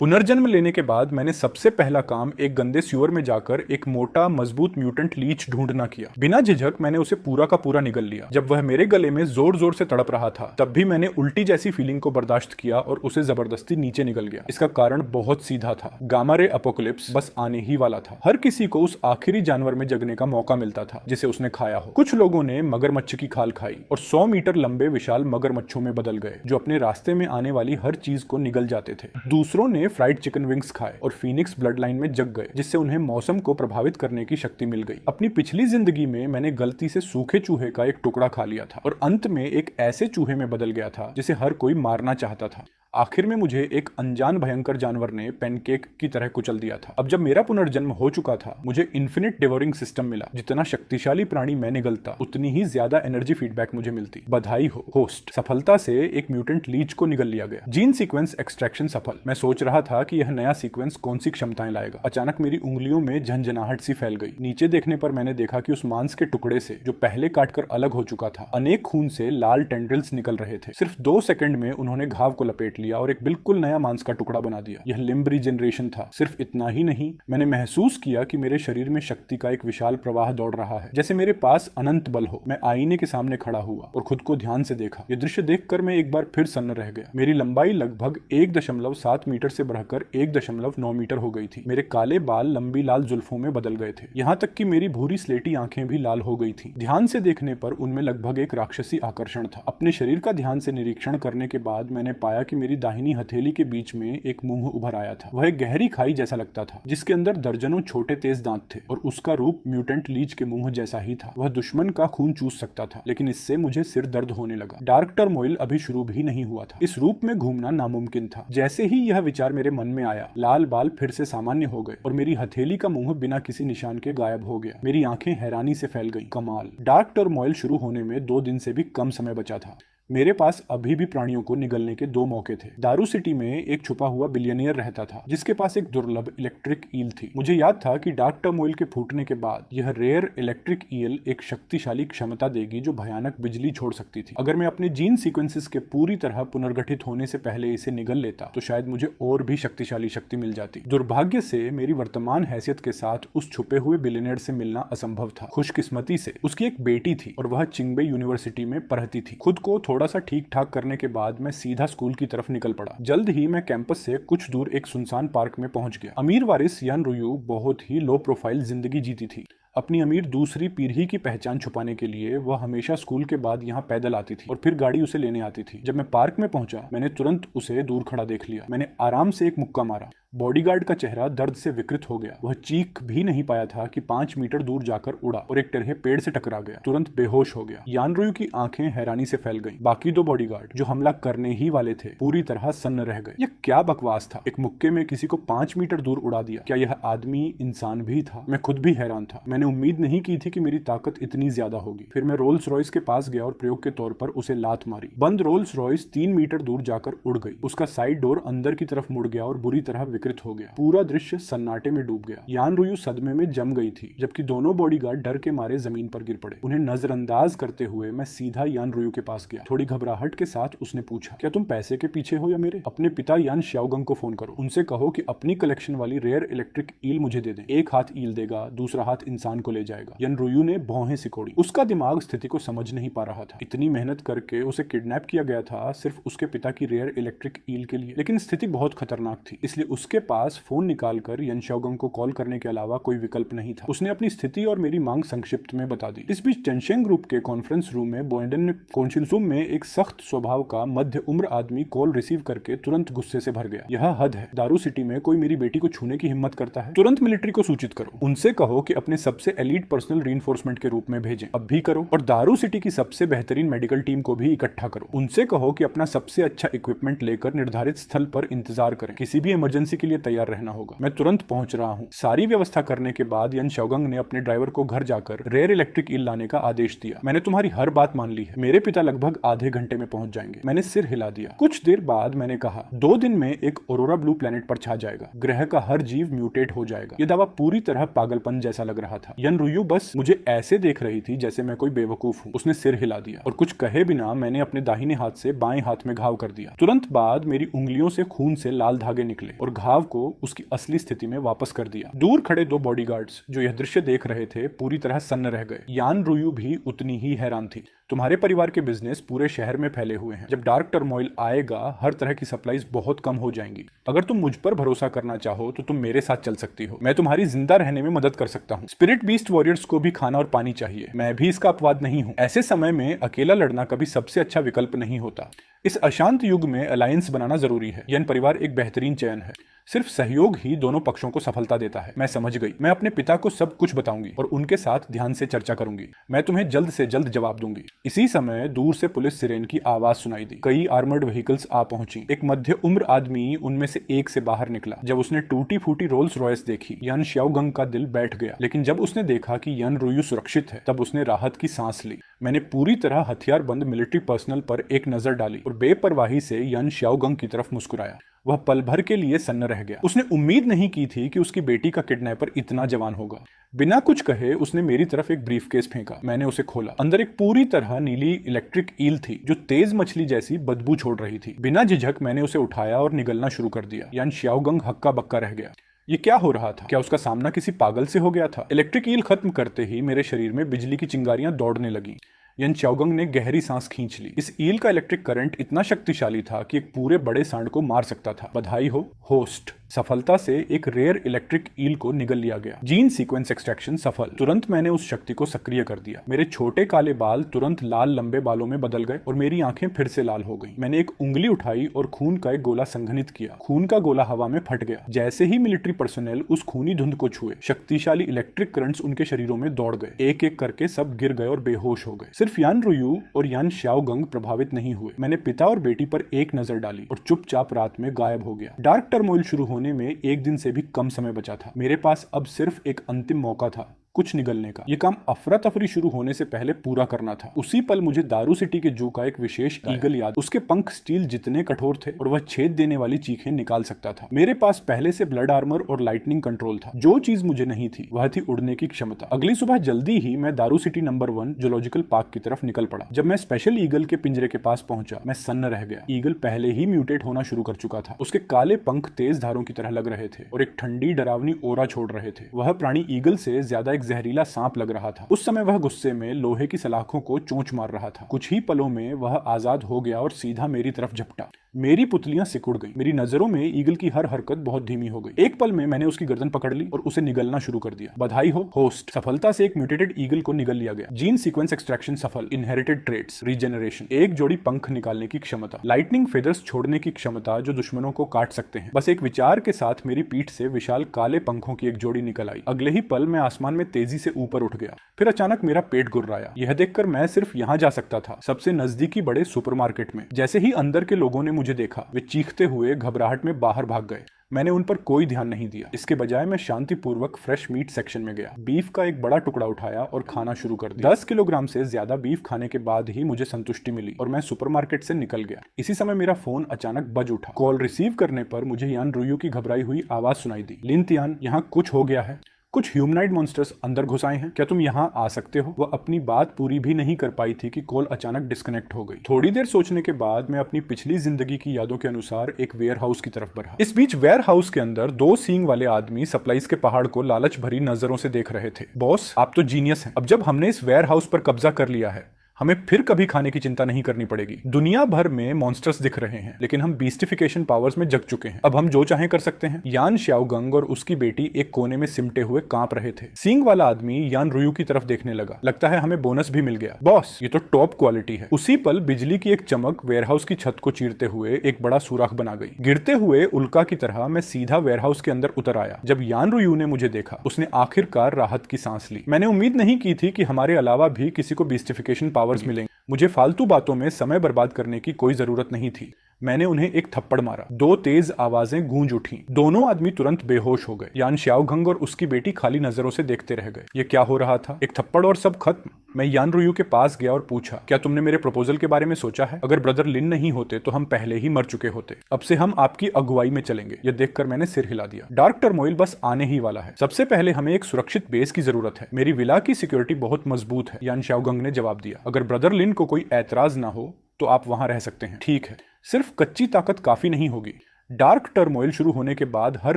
पुनर्जन्म लेने के बाद मैंने सबसे पहला काम एक गंदे सीवर में जाकर एक मोटा मजबूत म्यूटेंट लीच ढूंढना किया। बिना झिझक मैंने उसे पूरा का पूरा निगल लिया। जब वह मेरे गले में जोर जोर से तड़प रहा था तब भी मैंने उल्टी जैसी फीलिंग को बर्दाश्त किया और उसे जबरदस्ती नीचे निगल गया। इसका कारण बहुत सीधा था, गामा रे अपोकलिप्स बस आने ही वाला था। हर किसी को उस आखिरी जानवर में जगने का मौका मिलता था जिसे उसने खाया हो। कुछ लोगों ने मगरमच्छ की खाल खाई और 100 मीटर लंबे विशाल मगरमच्छों में बदल गए जो अपने रास्ते में आने वाली हर चीज को निगल जाते थे। दूसरों ने फ्राइड चिकन विंग्स खाए और फीनिक्स ब्लड लाइन में जग गए जिससे उन्हें मौसम को प्रभावित करने की शक्ति मिल गई। अपनी पिछली जिंदगी में मैंने गलती से सूखे चूहे का एक टुकड़ा खा लिया था और अंत में एक ऐसे चूहे में बदल गया था जिसे हर कोई मारना चाहता था। आखिर में मुझे एक अनजान भयंकर जानवर ने पैनकेक की तरह कुचल दिया था। अब जब मेरा पुनर्जन्म हो चुका था मुझे इन्फिनिट डिवोरिंग सिस्टम मिला। जितना शक्तिशाली प्राणी मैं निगलता उतनी ही ज्यादा एनर्जी फीडबैक मुझे मिलती। बधाई हो होस्ट, सफलता से एक म्यूटेंट लीच को निगल लिया गया। जीन सीक्वेंस एक्सट्रैक्शन सफल। मैं सोच रहा था कि यह नया सीक्वेंस कौन सी क्षमताएं लाएगा। अचानक मेरी उंगलियों में झंझनाहट सी फैल गई। नीचे देखने पर मैंने देखा कि उस मांस के टुकड़े से जो पहले काटकर अलग हो चुका था अनेक खून से लाल टेंड्रिल्स निकल रहे थे। सिर्फ 2 सेकंड में उन्होंने घाव को लपेट लिया और एक बिल्कुल नया मांस का टुकड़ा बना दिया। यह लिम्ब रीजनरेशन था। सिर्फ इतना ही नहीं, मैंने महसूस किया कि मेरे शरीर में शक्ति का एक विशाल प्रवाह दौड़ रहा है, जैसे मेरे पास अनंत बल हो। मैं आईने के सामने खड़ा हुआ और खुद को ध्यान से देखा। यह दृश्य देखकर मैं एक बार फिर सन्न रह गया। मेरी लंबाई लगभग 1.7 मीटर से बढ़कर 1.9 मीटर हो गई थी। मेरे काले बाल लंबी लाल जुल्फों में बदल गए थे। यहाँ तक कि मेरी भूरी स्लेटी आंखें भी लाल हो गई थी। ध्यान से देखने पर उनमें लगभग एक राक्षसी आकर्षण था। अपने शरीर का ध्यान से निरीक्षण करने के बाद मैंने पाया कि मेरी दाहिनी हथेली के बीच में एक मुंह उभर आया था। वह एक गहरी खाई जैसा लगता था जिसके अंदर दर्जनों छोटे तेज दांत थे और उसका रूप म्यूटेंट लीच के मुंह जैसा ही था। वह दुश्मन का खून चूस सकता था, लेकिन इससे मुझे सिर दर्द होने लगा। डार्क टर्मोइल अभी शुरू भी नहीं हुआ था। इस रूप में घूमना नामुमकिन था। जैसे ही यह विचार मेरे मन में आया, लाल बाल फिर से सामान्य हो गए और मेरी हथेली का मुंह बिना किसी निशान के गायब हो गया। मेरी आंखें हैरानी से फैल गईं। कमाल। डार्क टर्मोइल शुरू होने में 2 दिन से भी कम समय बचा था। मेरे पास अभी भी प्राणियों को निगलने के 2 मौके थे। दारू सिटी में एक छुपा हुआ बिलियनियर रहता था जिसके पास एक दुर्लभ इलेक्ट्रिक ईल थी। मुझे याद था कि डार्क टर्मोइल के फूटने के बाद यह रेयर इलेक्ट्रिक ईल एक शक्तिशाली क्षमता देगी जो भयानक बिजली छोड़ सकती थी। अगर मैं अपने जीन सीक्वेंसेस के पूरी तरह पुनर्गठित होने से पहले इसे निगल लेता तो शायद मुझे और भी शक्तिशाली शक्ति मिल जाती। दुर्भाग्य से मेरी वर्तमान हैसियत के साथ उस छुपे हुए बिलियनियर से मिलना असंभव था। खुशकिस्मती से उसकी एक बेटी थी और वह चिंगबे यूनिवर्सिटी में पढ़ती थी। खुद को थोड़ा सा ठीक ठाक करने के बाद मैं सीधा स्कूल की तरफ निकल पड़ा। जल्द ही मैं कैंपस से कुछ दूर एक सुनसान पार्क में पहुंच गया। अमीर वारिस यान रुयू बहुत ही लो प्रोफाइल जिंदगी जीती थी। अपनी अमीर दूसरी पीढ़ी की पहचान छुपाने के लिए वह हमेशा स्कूल के बाद यहाँ पैदल आती थी और फिर गाड़ी उसे लेने आती थी। जब मैं पार्क में पहुंचा मैंने तुरंत उसे दूर खड़ा देख लिया। मैंने आराम से एक मुक्का मारा। बॉडीगार्ड का चेहरा दर्द से विकृत हो गया। वह चीख भी नहीं पाया था कि 5 मीटर दूर जाकर उड़ा और एक तरह पेड़ से टकरा गया। तुरंत बेहोश हो गया। यान रुयू की आंखें हैरानी से फैल गईं। बाकी 2 बॉडीगार्ड जो हमला करने ही वाले थे पूरी तरह सन्न रह गए। यह क्या बकवास था। एक मुक्के में किसी को 5 मीटर दूर उड़ा दिया। क्या यह आदमी इंसान भी था? मैं खुद भी हैरान था। मैंने उम्मीद नहीं की थी कि मेरी ताकत इतनी ज्यादा होगी। फिर मैं रोल्स रॉयस के पास गया और प्रयोग के तौर पर उसे लात मारी। बंद रोल्स रॉयस 3 मीटर दूर जाकर उड़ गई। उसका साइड डोर अंदर की तरफ मुड़ गया और बुरी तरह विकृत हो गया। पूरा दृश्य सन्नाटे में डूब गया। यान रुयू सदमे में जम गई थी जबकि दोनों बॉडीगार्ड डर के मारे जमीन पर गिर पड़े। उन्हें नजरअंदाज करते हुए मैं सीधा यान रुयू के पास गया। थोड़ी घबराहट के साथ उसने पूछा, क्या तुम पैसे के पीछे हो या मेरे? अपने पिता यान श्याओगंग को फोन करो। उनसे कहो कि अपनी कलेक्शन वाली रेयर इलेक्ट्रिक ईल मुझे दे दें। एक हाथ ईल देगा, दूसरा हाथ इंसान को ले जाएगा। यान रुयू ने भौहें सिकोड़ी। उसका दिमाग स्थिति को समझ नहीं पा रहा था। इतनी मेहनत करके उसे किडनैप किया गया था सिर्फ उसके पिता की रेयर इलेक्ट्रिक ईल के लिए। लेकिन स्थिति बहुत खतरनाक थी, इसलिए उसके पास फोन निकालकर यन श्याओगंग को कॉल करने के अलावा कोई विकल्प नहीं था। उसने अपनी स्थिति और मेरी मांग संक्षिप्त में बता दी। इस बीच चेंशेंग ग्रुप के कॉन्फ्रेंस रूम में बोइडन ने कोनशिनसुम में एक सख्त स्वभाव का मध्य उम्र आदमी कॉल रिसीव करके तुरंत गुस्से से भर गया। यह हद है। दारू सिटी में कोई मेरी बेटी को छूने की हिम्मत करता है? तुरंत मिलिट्री को सूचित करो। उनसे कहो कि अपने सबसे एलीट पर्सनल रीइंफोर्समेंट के रूप में भेजें। अब भी करो। और दारू सिटी की सबसे बेहतरीन मेडिकल टीम को भी इकट्ठा करो। उनसे कहो कि अपना सबसे अच्छा इक्विपमेंट लेकर निर्धारित स्थल पर इंतजार करें। किसी भी इमरजेंसी के लिए तैयार रहना होगा। मैं तुरंत पहुंच रहा हूं। सारी व्यवस्था करने के बाद यन श्याओगंग ने अपने ड्राइवर को घर जाकर रेयर इलेक्ट्रिक ईल लाने का आदेश दिया। मैंने तुम्हारी हर बात मान ली है। मेरे पिता लगभग आधे घंटे में पहुंच जाएंगे। मैंने सिर हिला दिया। कुछ देर बाद मैंने कहा, 2 दिन में एक ऑरोरा ब्लू प्लेनेट पर छा जाएगा। ग्रह का हर जीव म्यूटेट हो जाएगा। यह दावा पूरी तरह पागलपन जैसा लग रहा था। यन रुयू बस मुझे ऐसे देख रही थी जैसे मैं कोई बेवकूफ हूं। उसने सिर हिला दिया और कुछ कहे बिना मैंने अपने दाहिने हाथ से बाएं हाथ में घाव कर दिया। तुरंत बाद मेरी उंगलियों से खून से लाल धागे निकले और घाव प्रभाव को उसकी असली स्थिति में वापस कर दिया। दूर खड़े दो बॉडीगार्ड्स जो यह दृश्य देख रहे थे पूरी तरह सन्न रह गए। यान रुयू भी उतनी ही हैरान थी। तुम्हारे परिवार के बिजनेस पूरे शहर में फैले हुए हैं। जब डार्क टर्मोइल आएगा हर तरह की सप्लाईज बहुत कम हो जाएंगी। अगर तुम मुझ पर भरोसा करना चाहो तो तुम मेरे साथ चल सकती हो। मैं तुम्हारी जिंदा रहने में मदद कर सकता हूँ। स्पिरिट बीस्ट वॉरियर्स को भी खाना और पानी चाहिए। मैं भी इसका अपवाद नहीं हूँ। ऐसे समय में अकेला लड़ना कभी सबसे अच्छा विकल्प नहीं होता। इस अशांत युग में अलायंस बनाना जरूरी है। यन परिवार एक बेहतरीन चयन है। सिर्फ सहयोग ही दोनों पक्षों को सफलता देता है। मैं समझ गई। मैं अपने पिता को सब कुछ बताऊंगी और उनके साथ ध्यान से चर्चा करूंगी। मैं तुम्हें जल्द से जल्द जवाब दूंगी। इसी समय दूर से पुलिस सिरेन की आवाज सुनाई दी। कई आर्मर्ड व्हीकल्स आ पहुंची। एक मध्य उम्र आदमी उनमें से एक से बाहर निकला। जब उसने टूटी फूटी रोल्स रॉयस देखी यान श्याओगंग का दिल बैठ गया। लेकिन जब उसने देखा कि यान रुयू सुरक्षित है तब उसने राहत की सांस ली। मैंने पूरी तरह हथियारबंद मिलिट्री पर्सनल पर एक नजर डाली और बेपरवाही से यान श्याओगंग की तरफ मुस्कुराया। वह पल भर के लिए सन्न रह गया। उसने उम्मीद नहीं की थी कि उसकी बेटी का किडनैपर इतना जवान होगा। बिना कुछ कहे उसने मेरी तरफ एक ब्रीफकेस फेंका। मैंने उसे खोला। अंदर एक पूरी तरह नीली इलेक्ट्रिक ईल थी जो तेज मछली जैसी बदबू छोड़ रही थी। बिना झिझक मैंने उसे उठाया और निगलना शुरू कर दिया। यान श्याओगंग हक्का बक्का रह गया। ये क्या हो रहा था? क्या उसका सामना किसी पागल से हो गया था? इलेक्ट्रिक ईल खत्म करते ही मेरे शरीर में बिजली की चिंगारियां दौड़ने लगी। यान श्याओगंग ने गहरी सांस खींच ली। इस ईल का इलेक्ट्रिक करंट इतना शक्तिशाली था कि एक पूरे बड़े सांड को मार सकता था। बधाई हो होस्ट, सफलता से एक रेयर इलेक्ट्रिक ईल को निगल लिया गया। जीन सीक्वेंस एक्सट्रैक्शन सफल। तुरंत मैंने उस शक्ति को सक्रिय कर दिया। मेरे छोटे काले बाल तुरंत लाल लंबे बालों में बदल गए और मेरी आंखें फिर से लाल हो गईं। मैंने एक उंगली उठाई और खून का एक गोला संघनित किया। खून का गोला हवा में फट गया। जैसे ही मिलिट्री पर्सनल उस खूनी धुंध को छुए शक्तिशाली इलेक्ट्रिक करंट्स उनके शरीरों में दौड़ गए। एक एक करके सब गिर गए और बेहोश हो गए। सिर्फ यान रुयू और यान श्याओगंग प्रभावित नहीं हुए। मैंने पिता और बेटी पर एक नजर डाली और चुपचाप रात में गायब हो गया। डार्क टर्मोइल शुरू होने में एक दिन से भी कम समय बचा था। मेरे पास अब सिर्फ एक अंतिम मौका था कुछ निगलने का। ये काम अफरा तफरी शुरू होने से पहले पूरा करना था। उसी पल मुझे दारू सिटी के जू का एक विशेष ईगल याद। उसके पंख स्टील जितने कठोर थे और वह छेद देने वाली चीखें निकाल सकता था। मेरे पास पहले से ब्लड आर्मर और लाइटनिंग कंट्रोल था। जो चीज मुझे नहीं थी वह थी उड़ने की क्षमता। अगली सुबह जल्दी ही मैं दारू सिटी नंबर 1 जूलॉजिकल पार्क की तरफ निकल पड़ा। जब मैं स्पेशल ईगल के पिंजरे के पास पहुंचा मैं सन्न रह गया। ईगल पहले ही म्यूटेट होना शुरू कर चुका था। उसके काले पंख तेज धारों की तरह लग रहे थे और एक ठंडी डरावनी ओरा छोड़ रहे थे। वह प्राणी ईगल से ज्यादा एक जहरीला सांप लग रहा था। उस समय वह गुस्से में लोहे की सलाखों को चोंच मार रहा था। कुछ ही पलों में वह आजाद हो गया और सीधा मेरी तरफ झपटा। मेरी पुतलियां सिकुड़ गईं। मेरी नजरों में ईगल की हर हरकत बहुत धीमी हो गई। एक पल में मैंने उसकी गर्दन पकड़ ली और उसे निगलना शुरू कर दिया। बधाई हो होस्ट, सफलता से एक म्यूटेटेड ईगल को निगल लिया गया। जीन सीक्वेंस एक्सट्रैक्शन सफल। इनहेरिटेड ट्रेट्स, रीजेनरेशन, एक जोड़ी पंख निकालने की क्षमता, लाइटनिंग फेदर्स छोड़ने की क्षमता जो दुश्मनों को काट सकते हैं। बस एक विचार के साथ मेरी पीठ से विशाल काले पंखों की एक जोड़ी निकल आई। अगले ही पल मैं आसमान में तेजी से ऊपर उठ गया। फिर अचानक मेरा पेट गुर्राया। यह देखकर मैं सिर्फ यहाँ जा सकता था, सबसे नजदीकी बड़े सुपरमार्केट में। जैसे ही अंदर के लोगों ने मुझे देखा वे चीखते हुए घबराहट में बाहर भाग गए। मैंने उन पर कोई ध्यान नहीं दिया। इसके बजाय मैं शांतिपूर्वक फ्रेश मीट सेक्शन में गया। बीफ का एक बड़ा टुकड़ा उठाया और खाना शुरू कर दिया। 10 किलोग्राम से ज्यादा बीफ खाने के बाद ही मुझे संतुष्टि मिली और मैं सुपरमार्केट से निकल गया। इसी समय मेरा फोन अचानक बज उठा। कॉल रिसीव करने पर मुझे यान रुयू की घबराई हुई आवाज सुनाई दी। लिनतियान, यहाँ कुछ हो गया है। कुछ ह्यूमनाइड मॉन्स्टर्स अंदर घुस आए हैं। क्या तुम यहाँ आ सकते हो? वह अपनी बात पूरी भी नहीं कर पाई थी कि कॉल अचानक डिस्कनेक्ट हो गई। थोड़ी देर सोचने के बाद मैं अपनी पिछली जिंदगी की यादों के अनुसार एक वेयर हाउस की तरफ बढ़ा। इस बीच वेयर हाउस के अंदर 2 सींग वाले आदमी सप्लाईज के पहाड़ को लालच भरी नजरों से देख रहे थे। बॉस, आप तो जीनियस हैं। अब जब हमने इस वेयर हाउस पर कब्जा कर लिया है हमें फिर कभी खाने की चिंता नहीं करनी पड़ेगी। दुनिया भर में मॉन्स्टर्स दिख रहे हैं लेकिन हम बीस्टिफिकेशन पावर्स में जग चुके हैं। अब हम जो चाहें कर सकते हैं। यान श्याओगंग और उसकी बेटी एक कोने में सिमटे हुए कांप रहे थे। सींग वाला आदमी यान रुयू की तरफ देखने लगा। लगता है हमें बोनस भी मिल गया। बॉस, ये तो टॉप क्वालिटी है। उसी पल बिजली की एक चमक वेयरहाउस की छत को चीरते हुए एक बड़ा सुराख बना गई। गिरते हुए उल्का की तरह मैं सीधा वेयरहाउस के अंदर उतर आया। जब यान रुयू ने मुझे देखा उसने आखिरकार राहत की सांस ली। मैंने उम्मीद नहीं की थी कि हमारे अलावा भी किसी को बीस्टिफिकेशन पावर्स मिलेंगे। मुझे फालतू बातों में समय बर्बाद करने की कोई जरूरत नहीं थी। मैंने उन्हें एक थप्पड़ मारा। 2 तेज आवाजें गूंज उठीं। दोनों आदमी तुरंत बेहोश हो गए। यान श्याओगंग और उसकी बेटी खाली नजरों से देखते रह गए। ये क्या हो रहा था? एक थप्पड़ और सब खत्म। मैं यान रुयू के पास गया और पूछा, क्या तुमने मेरे प्रपोजल के बारे में सोचा है? अगर ब्रदर लिन नहीं होते तो हम पहले ही मर चुके होते। अब से हम आपकी अगुवाई में चलेंगे। यह देखकर मैंने सिर हिला दिया। डार्क टर्मोइल बस आने ही वाला है। सबसे पहले हमें एक सुरक्षित बेस की जरूरत है। मेरी विला की सिक्योरिटी बहुत मजबूत है, यान श्याओगंग ने जवाब दिया। अगर ब्रदर लिन को कोई ऐतराज ना हो तो आप वहां रह सकते हैं। ठीक है, सिर्फ कच्ची ताकत काफी नहीं होगी। डार्क टर्मोइल शुरू होने के बाद हर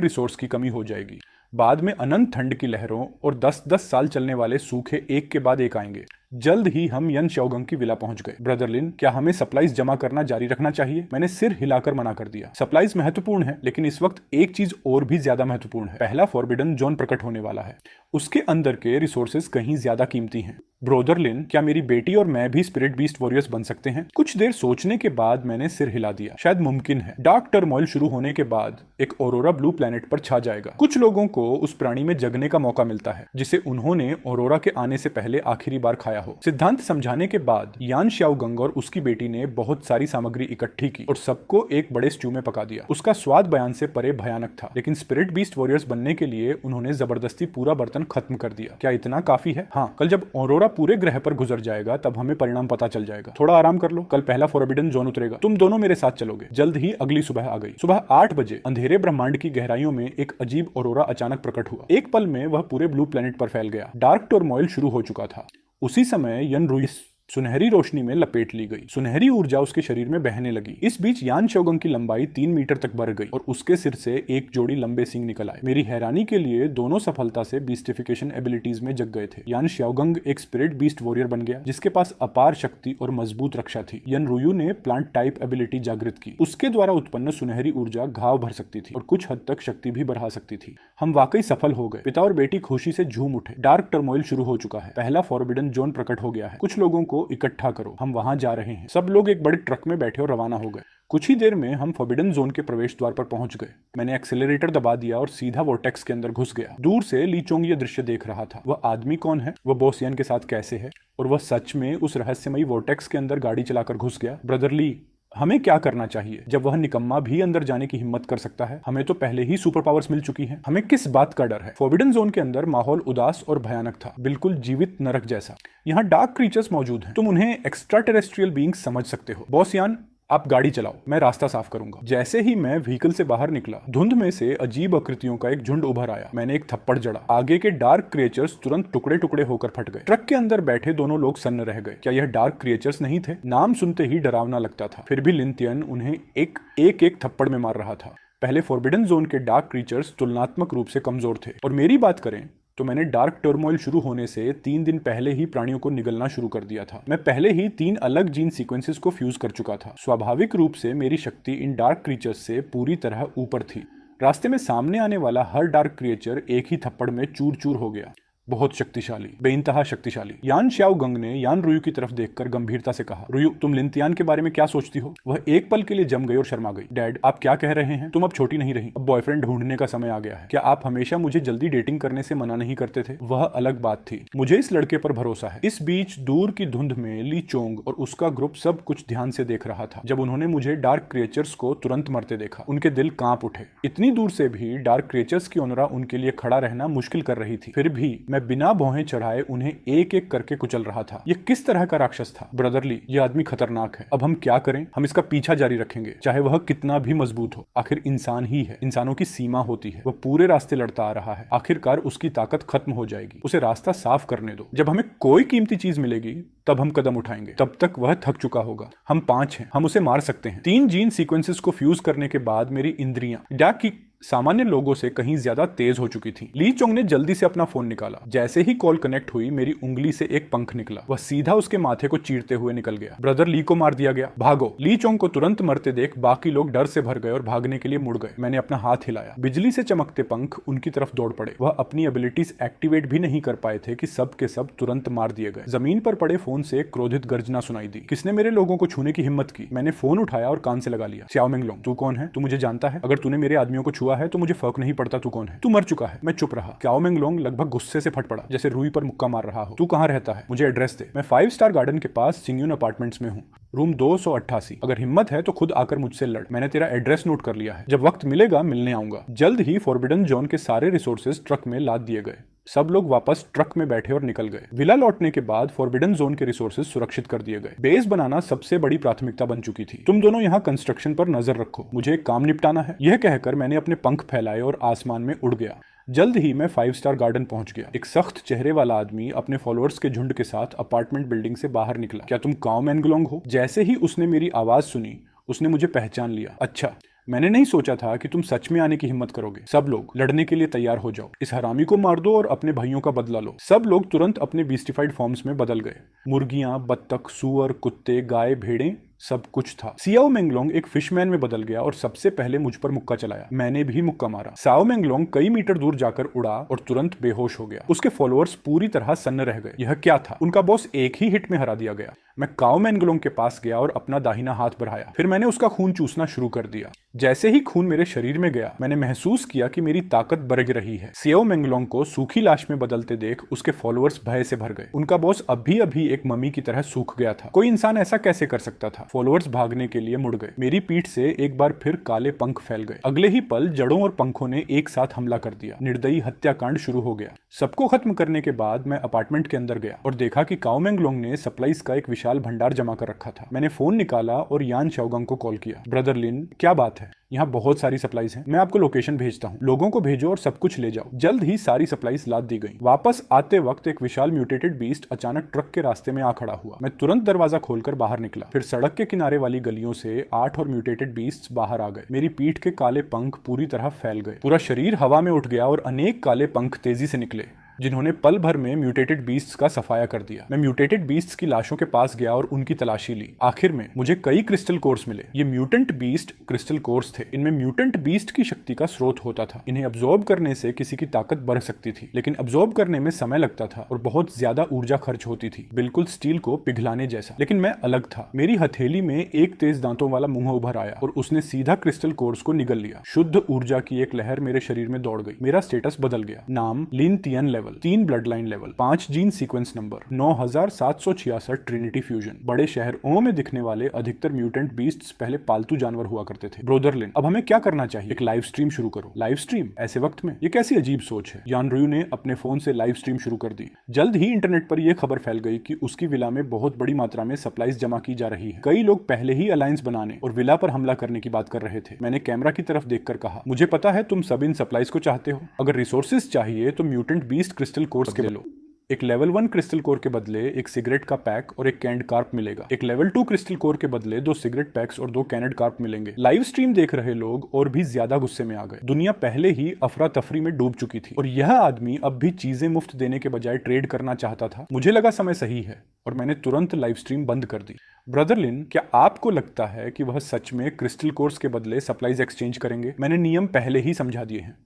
रिसोर्स की कमी हो जाएगी। बाद में अनंत ठंड की लहरों और 10-10 साल चलने वाले सूखे एक के बाद एक आएंगे। जल्द ही हम यन श्योगंग की विला पहुंच गए। ब्रदर लिन, क्या हमें सप्लाईज जमा करना जारी रखना चाहिए? मैंने सिर हिलाकर मना कर दिया। सप्लाईज महत्वपूर्ण है, लेकिन इस वक्त एक चीज और भी ज्यादा महत्वपूर्ण है। पहला फॉरबिडन जोन प्रकट होने वाला है। उसके अंदर के रिसोर्सेज कहीं ज्यादा कीमती हैं। ब्रोदर लिन, क्या मेरी बेटी और मैं भी स्पिरिट बीस्ट वॉरियर्स बन सकते हैं? कुछ देर सोचने के बाद मैंने सिर हिला दिया। शायद मुमकिन है। डार्क टर्मोइल शुरू होने के बाद एक ऑरोरा ब्लू प्लैनेट पर छा जाएगा। कुछ लोगों को उस प्राणी में जगने का मौका मिलता है जिसे उन्होंने ऑरोरा के आने से पहले आखिरी बार खाया हो। सिद्धांत समझाने के बाद यान श्याओगंग और उसकी बेटी ने बहुत सारी सामग्री इकट्ठी की और सबको एक बड़े स्ट्यू में पका दिया। उसका स्वाद बयान से परे भयानक था, लेकिन स्पिरिट बीस्ट वॉरियर्स बनने के लिए उन्होंने जबरदस्ती पूरा बर्तन खत्म कर दिया। क्या इतना काफी है? हाँ, कल जब ऑरोरा पूरे ग्रह पर गुजर जाएगा तब हमें परिणाम पता चल जाएगा। थोड़ा आराम कर लो, कल पहला फॉरबिडन जोन उतरेगा। तुम दोनों मेरे साथ चलोगे। जल्द ही अगली सुबह आ गई। सुबह 8 बजे अंधेरे ब्रह्मांड की गहराइयों में एक अजीब ऑरोरा अचानक प्रकट हुआ। एक पल में वह पूरे ब्लू प्लेनेट पर फैल गया। डार्क टर्मोइल शुरू हो चुका था। उसी समय यन रुइस सुनहरी रोशनी में लपेट ली गई। सुनहरी ऊर्जा उसके शरीर में बहने लगी। इस बीच यान श्योगंग की लंबाई 3 मीटर तक बढ़ गई और उसके सिर से एक जोड़ी लंबे सींग निकल आए। मेरी हैरानी के लिए दोनों सफलता से बीस्टिफिकेशन एबिलिटीज में जग गए थे। यान श्योगंग एक स्पिरिट बीस्ट वॉरियर बन गया जिसके पास अपार शक्ति और मजबूत रक्षा थी। यन रुयु ने प्लांट टाइप एबिलिटी जागृत की। उसके द्वारा उत्पन्न सुनहरी ऊर्जा घाव भर सकती थी और कुछ हद तक शक्ति भी बढ़ा सकती थी। हम वाकई सफल हो गए। पिता और बेटी खुशी से झूम उठे। डार्क टर्मोइल शुरू हो चुका है। पहला फॉरबिडन जोन प्रकट हो गया है। कुछ लोगों को इकट्ठा करो, हम वहां जा रहे हैं। सब लोग एक बड़े ट्रक में बैठे और रवाना हो गए। कुछ ही देर में हम फॉरबिडन जोन के प्रवेश द्वार पर पहुंच गए। मैंने एक्सेलरेटर दबा दिया और सीधा वोर्टेक्स के अंदर घुस गया। दूर से ली चोंग ये दृश्य देख रहा था। वह आदमी कौन है? वह बॉस यान के साथ कैसे है? और वह सच में उस रहस्यमयी वोर्टेक्स के अंदर गाड़ी चलाकर घुस गया। ब्रदर ली, हमें क्या करना चाहिए जब वह निकम्मा भी अंदर जाने की हिम्मत कर सकता है? हमें तो पहले ही सुपर पावर्स मिल चुकी हैं। हमें किस बात का डर है? फॉरबिडन जोन के अंदर माहौल उदास और भयानक था, बिल्कुल जीवित नरक जैसा। यहाँ डार्क क्रीचर्स मौजूद हैं। तुम उन्हें एक्स्ट्रा टेरेस्ट्रियल बीइंग्स समझ सकते हो। बॉस यान, आप गाड़ी चलाओ, मैं रास्ता साफ करूंगा। जैसे ही मैं व्हीकल से बाहर निकला, धुंध में से अजीब आकृतियों का एक झुंड उभर आया। मैंने एक थप्पड़ जड़ा। आगे के डार्क क्रिएचर्स तुरंत टुकड़े टुकड़े होकर फट गए। ट्रक के अंदर बैठे दोनों लोग सन्न रह गए। क्या यह डार्क क्रिएचर्स नहीं थे? नाम सुनते ही डरावना लगता था। फिर भी लिन तियन उन्हें एक थप्पड़ में मार रहा था। पहले फॉरबिडन जोन के डार्क क्रीचर्स तुलनात्मक रूप से कमजोर थे। और मेरी बात करें तो मैंने डार्क टर्मोइल शुरू होने से 3 दिन पहले ही प्राणियों को निगलना शुरू कर दिया था। मैं पहले ही 3 अलग जीन सीक्वेंसेस को फ्यूज कर चुका था। स्वाभाविक रूप से मेरी शक्ति इन डार्क क्रीचर्स से पूरी तरह ऊपर थी। रास्ते में सामने आने वाला हर डार्क क्रिएचर एक ही थप्पड़ में चूर चूर हो गया। बहुत शक्तिशाली, बेइंतहा शक्तिशाली। यान श्याओगंग ने यान रुयु की तरफ देखकर गंभीरता से कहा, रुयु, तुम लिनतियान के बारे में क्या सोचती हो? वह एक पल के लिए जम गई और शर्मा गई। डैड, आप क्या कह रहे हैं? तुम अब छोटी नहीं रही, अब बॉयफ्रेंड ढूंढने का समय आ गया है। क्या आप हमेशा मुझे जल्दी डेटिंग करने से मना नहीं करते थे? वह अलग बात थी। मुझे इस लड़के पर भरोसा है। इस बीच दूर की धुंध में ली चोंग और उसका ग्रुप सब कुछ ध्यान से देख रहा था। जब उन्होंने मुझे डार्क क्रिएचर्स को तुरंत मरते देखा, उनके दिल कांप उठे। इतनी दूर से भी डार्क क्रिएचर्स की ओनरा उनके लिए खड़ा रहना मुश्किल कर रही थी। फिर भी मैं बिना भौहें चढ़ाए उन्हें एक एक करके कुचल रहा था। यह किस तरह का राक्षस था? ब्रदरली, यह आदमी खतरनाक है। अब हम क्या करें? हम इसका पीछा जारी रखेंगे, चाहे वह कितना भी मजबूत हो। आखिर इंसान ही है, इंसानों की सीमा होती है। वह पूरे रास्ते लड़ता आ रहा है। आखिरकार उसकी ताकत खत्म हो जाएगी। उसे रास्ता साफ करने दो। जब हमें कोई कीमती चीज मिलेगी तब हम कदम उठाएंगे। तब तक वह थक चुका होगा। हम 5 हैं, हम उसे मार सकते हैं। 3 जीन सीक्वेंसेस को फ्यूज करने के बाद मेरी इंद्रियां डैक की सामान्य लोगों से कहीं ज्यादा तेज हो चुकी थी। ली चोंग ने जल्दी से अपना फोन निकाला। जैसे ही कॉल कनेक्ट हुई, मेरी उंगली से एक पंख निकला। वह सीधा उसके माथे को चीरते हुए निकल गया। ब्रदर ली को मार दिया गया, भागो। ली चोंग को तुरंत मरते देख बाकी लोग डर से भर गए और भागने के लिए मुड़ गए। मैंने अपना हाथ हिलाया। बिजली से चमकते पंख उनकी तरफ दौड़ पड़े। वह अपनी एबिलिटीज एक्टिवेट भी नहीं कर पाए थे कि सब के सब तुरंत मार दिए गए। जमीन पर पड़े फोन से एक क्रोधित गर्जना सुनाई दी। किसने मेरे लोगों को छूने की हिम्मत की? मैंने फोन उठाया और कान से लगा लिया। श्याओ मेंगलोंग, तू कौन है? तू मुझे जानता है? अगर तूने मेरे आदमियों को छुआ है तो मुझे फर्क नहीं पड़ता तू कौन है। तू मर चुका है। मैं चुप रहा। श्याओ मेंगलोंग लगभग गुस्से से फट पड़ा, जैसे रुई पर मुक्का मार रहा हो। तू कहाँ रहता है? मुझे एड्रेस दे। मैं 5 स्टार गार्डन के पास सिंगयून अपार्टमेंट्स में हूँ, रूम 288। अगर हिम्मत है तो खुद आकर मुझसे लड़। मैंने तेरा एड्रेस नोट कर लिया है। जब वक्त मिलेगा मिलने आऊंगा। जल्द ही फॉरबिडन जोन के सारे रिसोर्सेज ट्रक में लाद दिए गए। सब लोग वापस ट्रक में बैठे और निकल गए। विला लौटने के बाद फॉरबिडन जोन के रिसोर्सेज सुरक्षित कर दिए गए। बेस बनाना सबसे बड़ी प्राथमिकता बन चुकी थी। तुम दोनों यहाँ कंस्ट्रक्शन पर नजर रखो, मुझे एक काम निपटाना है। यह कहकर मैंने अपने पंख फैलाए और आसमान में उड़ गया। जल्द ही मैं 5 स्टार गार्डन पहुंच गया। एक सख्त चेहरे वाला आदमी अपने फॉलोअर्स के झुंड के साथ अपार्टमेंट बिल्डिंग से बाहर निकला। क्या तुम काओ मेंगलोंग हो? जैसे ही उसने मेरी आवाज सुनी, उसने मुझे पहचान लिया। अच्छा, मैंने नहीं सोचा था कि तुम सच में आने की हिम्मत करोगे। सब लोग लड़ने के लिए तैयार हो जाओ। इस हरामी को मार दो और अपने भाइयों का बदला लो। सब लोग तुरंत अपने बीस्टिफाइड फॉर्म्स में बदल गए। मुर्गियां, बत्तख, सूअर, कुत्ते, गाय, भेड़ें, सब कुछ था। सियाओ मेंगलोंग एक फिशमैन में बदल गया और सबसे पहले मुझ पर मुक्का चलाया। मैंने भी मुक्का मारा। साओ मेंगलोंग कई मीटर दूर जाकर उड़ा और तुरंत बेहोश हो गया। उसके फॉलोअर्स पूरी तरह सन्न रह गए। यह क्या था? उनका बॉस एक ही हिट में हरा दिया गया। मैं काओ मेंगलोंग के पास गया और अपना दाहिना हाथ बढ़ाया। फिर मैंने उसका खून चूसना शुरू कर दिया। जैसे ही खून मेरे शरीर में गया, मैंने महसूस किया कि मेरी ताकत बढ़ रही है। सियाओ मेंगलोंग को सूखी लाश में बदलते देख उसके फॉलोअर्स भय से भर गए। उनका बॉस अभी अभी एक मम्मी की तरह सूख गया था। कोई इंसान ऐसा कैसे कर सकता था? फॉलोअर्स भागने के लिए मुड़ गए। मेरी पीठ से एक बार फिर काले पंख फैल गए। अगले ही पल जड़ों और पंखों ने एक साथ हमला कर दिया। निर्दयी हत्याकांड शुरू हो गया। सबको खत्म करने के बाद मैं अपार्टमेंट के अंदर गया और देखा कि काओ मेंगलोंग ने सप्लाईज का एक विशाल भंडार जमा कर रखा था। मैंने फोन निकाला और यान शाओगंग को कॉल किया। ब्रदर लिन, क्या बात है? यहाँ बहुत सारी सप्लाईज हैं। मैं आपको लोकेशन भेजता हूँ। लोगों को भेजो और सब कुछ ले जाओ। जल्द ही सारी सप्लाईज लाद दी गई। वापस आते वक्त एक विशाल म्यूटेटेड बीस्ट अचानक ट्रक के रास्ते में आ खड़ा हुआ। मैं तुरंत दरवाजा खोलकर बाहर निकला। फिर सड़क के किनारे वाली गलियों से 8 और म्यूटेटेड बीस्ट्स बाहर आ गए। मेरी पीठ के काले पंख पूरी तरह फैल गए। पूरा शरीर हवा में उठ गया और अनेक काले पंख तेजी से निकले, जिन्होंने पल भर में म्यूटेटेड बीस्ट्स का सफाया कर दिया। मैं म्यूटेटेड बीस्ट्स की लाशों के पास गया और उनकी तलाशी ली। आखिर में मुझे कई क्रिस्टल कोर्स मिले। ये म्यूटेंट बीस्ट क्रिस्टल कोर्स थे। इनमें म्यूटेंट बीस्ट की शक्ति का स्रोत होता था। इन्हें अब्सॉर्ब करने से किसी की ताकत बढ़ सकती थी, लेकिन अब्सॉर्ब करने में समय लगता था और बहुत ज्यादा ऊर्जा खर्च होती थी, बिल्कुल स्टील को पिघलाने जैसा। लेकिन मैं अलग था। मेरी हथेली में एक तेज दांतों वाला मुंह उभर आया और उसने सीधा क्रिस्टल कोर्स को निगल लिया। शुद्ध ऊर्जा की एक लहर मेरे शरीर में दौड़ गई। मेरा स्टेटस बदल गया। नाम Lin Tian level, 3 bloodline level, 5 gene sequence number, 9766 trinity fusion. बड़े शहर ओ में दिखने वाले अधिकतर म्यूटेंट बीस्ट्स पहले पालतू जानवर हुआ करते थे। ब्रोदर लिन, अब हमें क्या करना चाहिए? एक लाइव स्ट्रीम शुरू करो। लाइव स्ट्रीम ऐसे वक्त में? ये कैसी अजीब सोच है। यान रुयू ने अपने फोन से लाइव स्ट्रीम शुरू कर दी। जल्द ही इंटरनेट पर यह खबर फैल गई कि उसकी विला में बहुत बड़ी मात्रा में सप्लाईज जमा की जा रही है। कई लोग पहले ही अलायंस बनाने और विला पर हमला करने की बात कर रहे थे। मैंने कैमरा की तरफ देखकर कहा, मुझे पता है तुम सब इन सप्लाईज को चाहते हो। अगर रिसोर्सेज चाहिए तो म्यूटेंट बीस्ट क्रिस्टल कोर्स के लो। एक लेवल 1 क्रिस्टल कोर के बदले एक सिगरेट का पैक और एक कैंड कार्प मिलेगा। एक लेवल 2 क्रिस्टल कोर के बदले 2 सिगरेट पैक्स और 2 कैंड कार्प मिलेंगे। लाइव स्ट्रीम देख रहे लोग और भी ज्यादा गुस्से में आ गए। दुनिया पहले ही अफरा तफरी में डूब चुकी थी और यह आदमी अब भी चीजें मुफ्त देने के बजाय ट्रेड करना चाहता था। मुझे लगा समय सही है और मैंने तुरंत लाइव स्ट्रीम बंद कर दी। ब्रदर लिन, क्या आपको लगता है कि वह सच में क्रिस्टल कोर्स के बदले सप्लाईज एक्सचेंज करेंगे? मैंने नियम पहले ही समझा दिए हैं।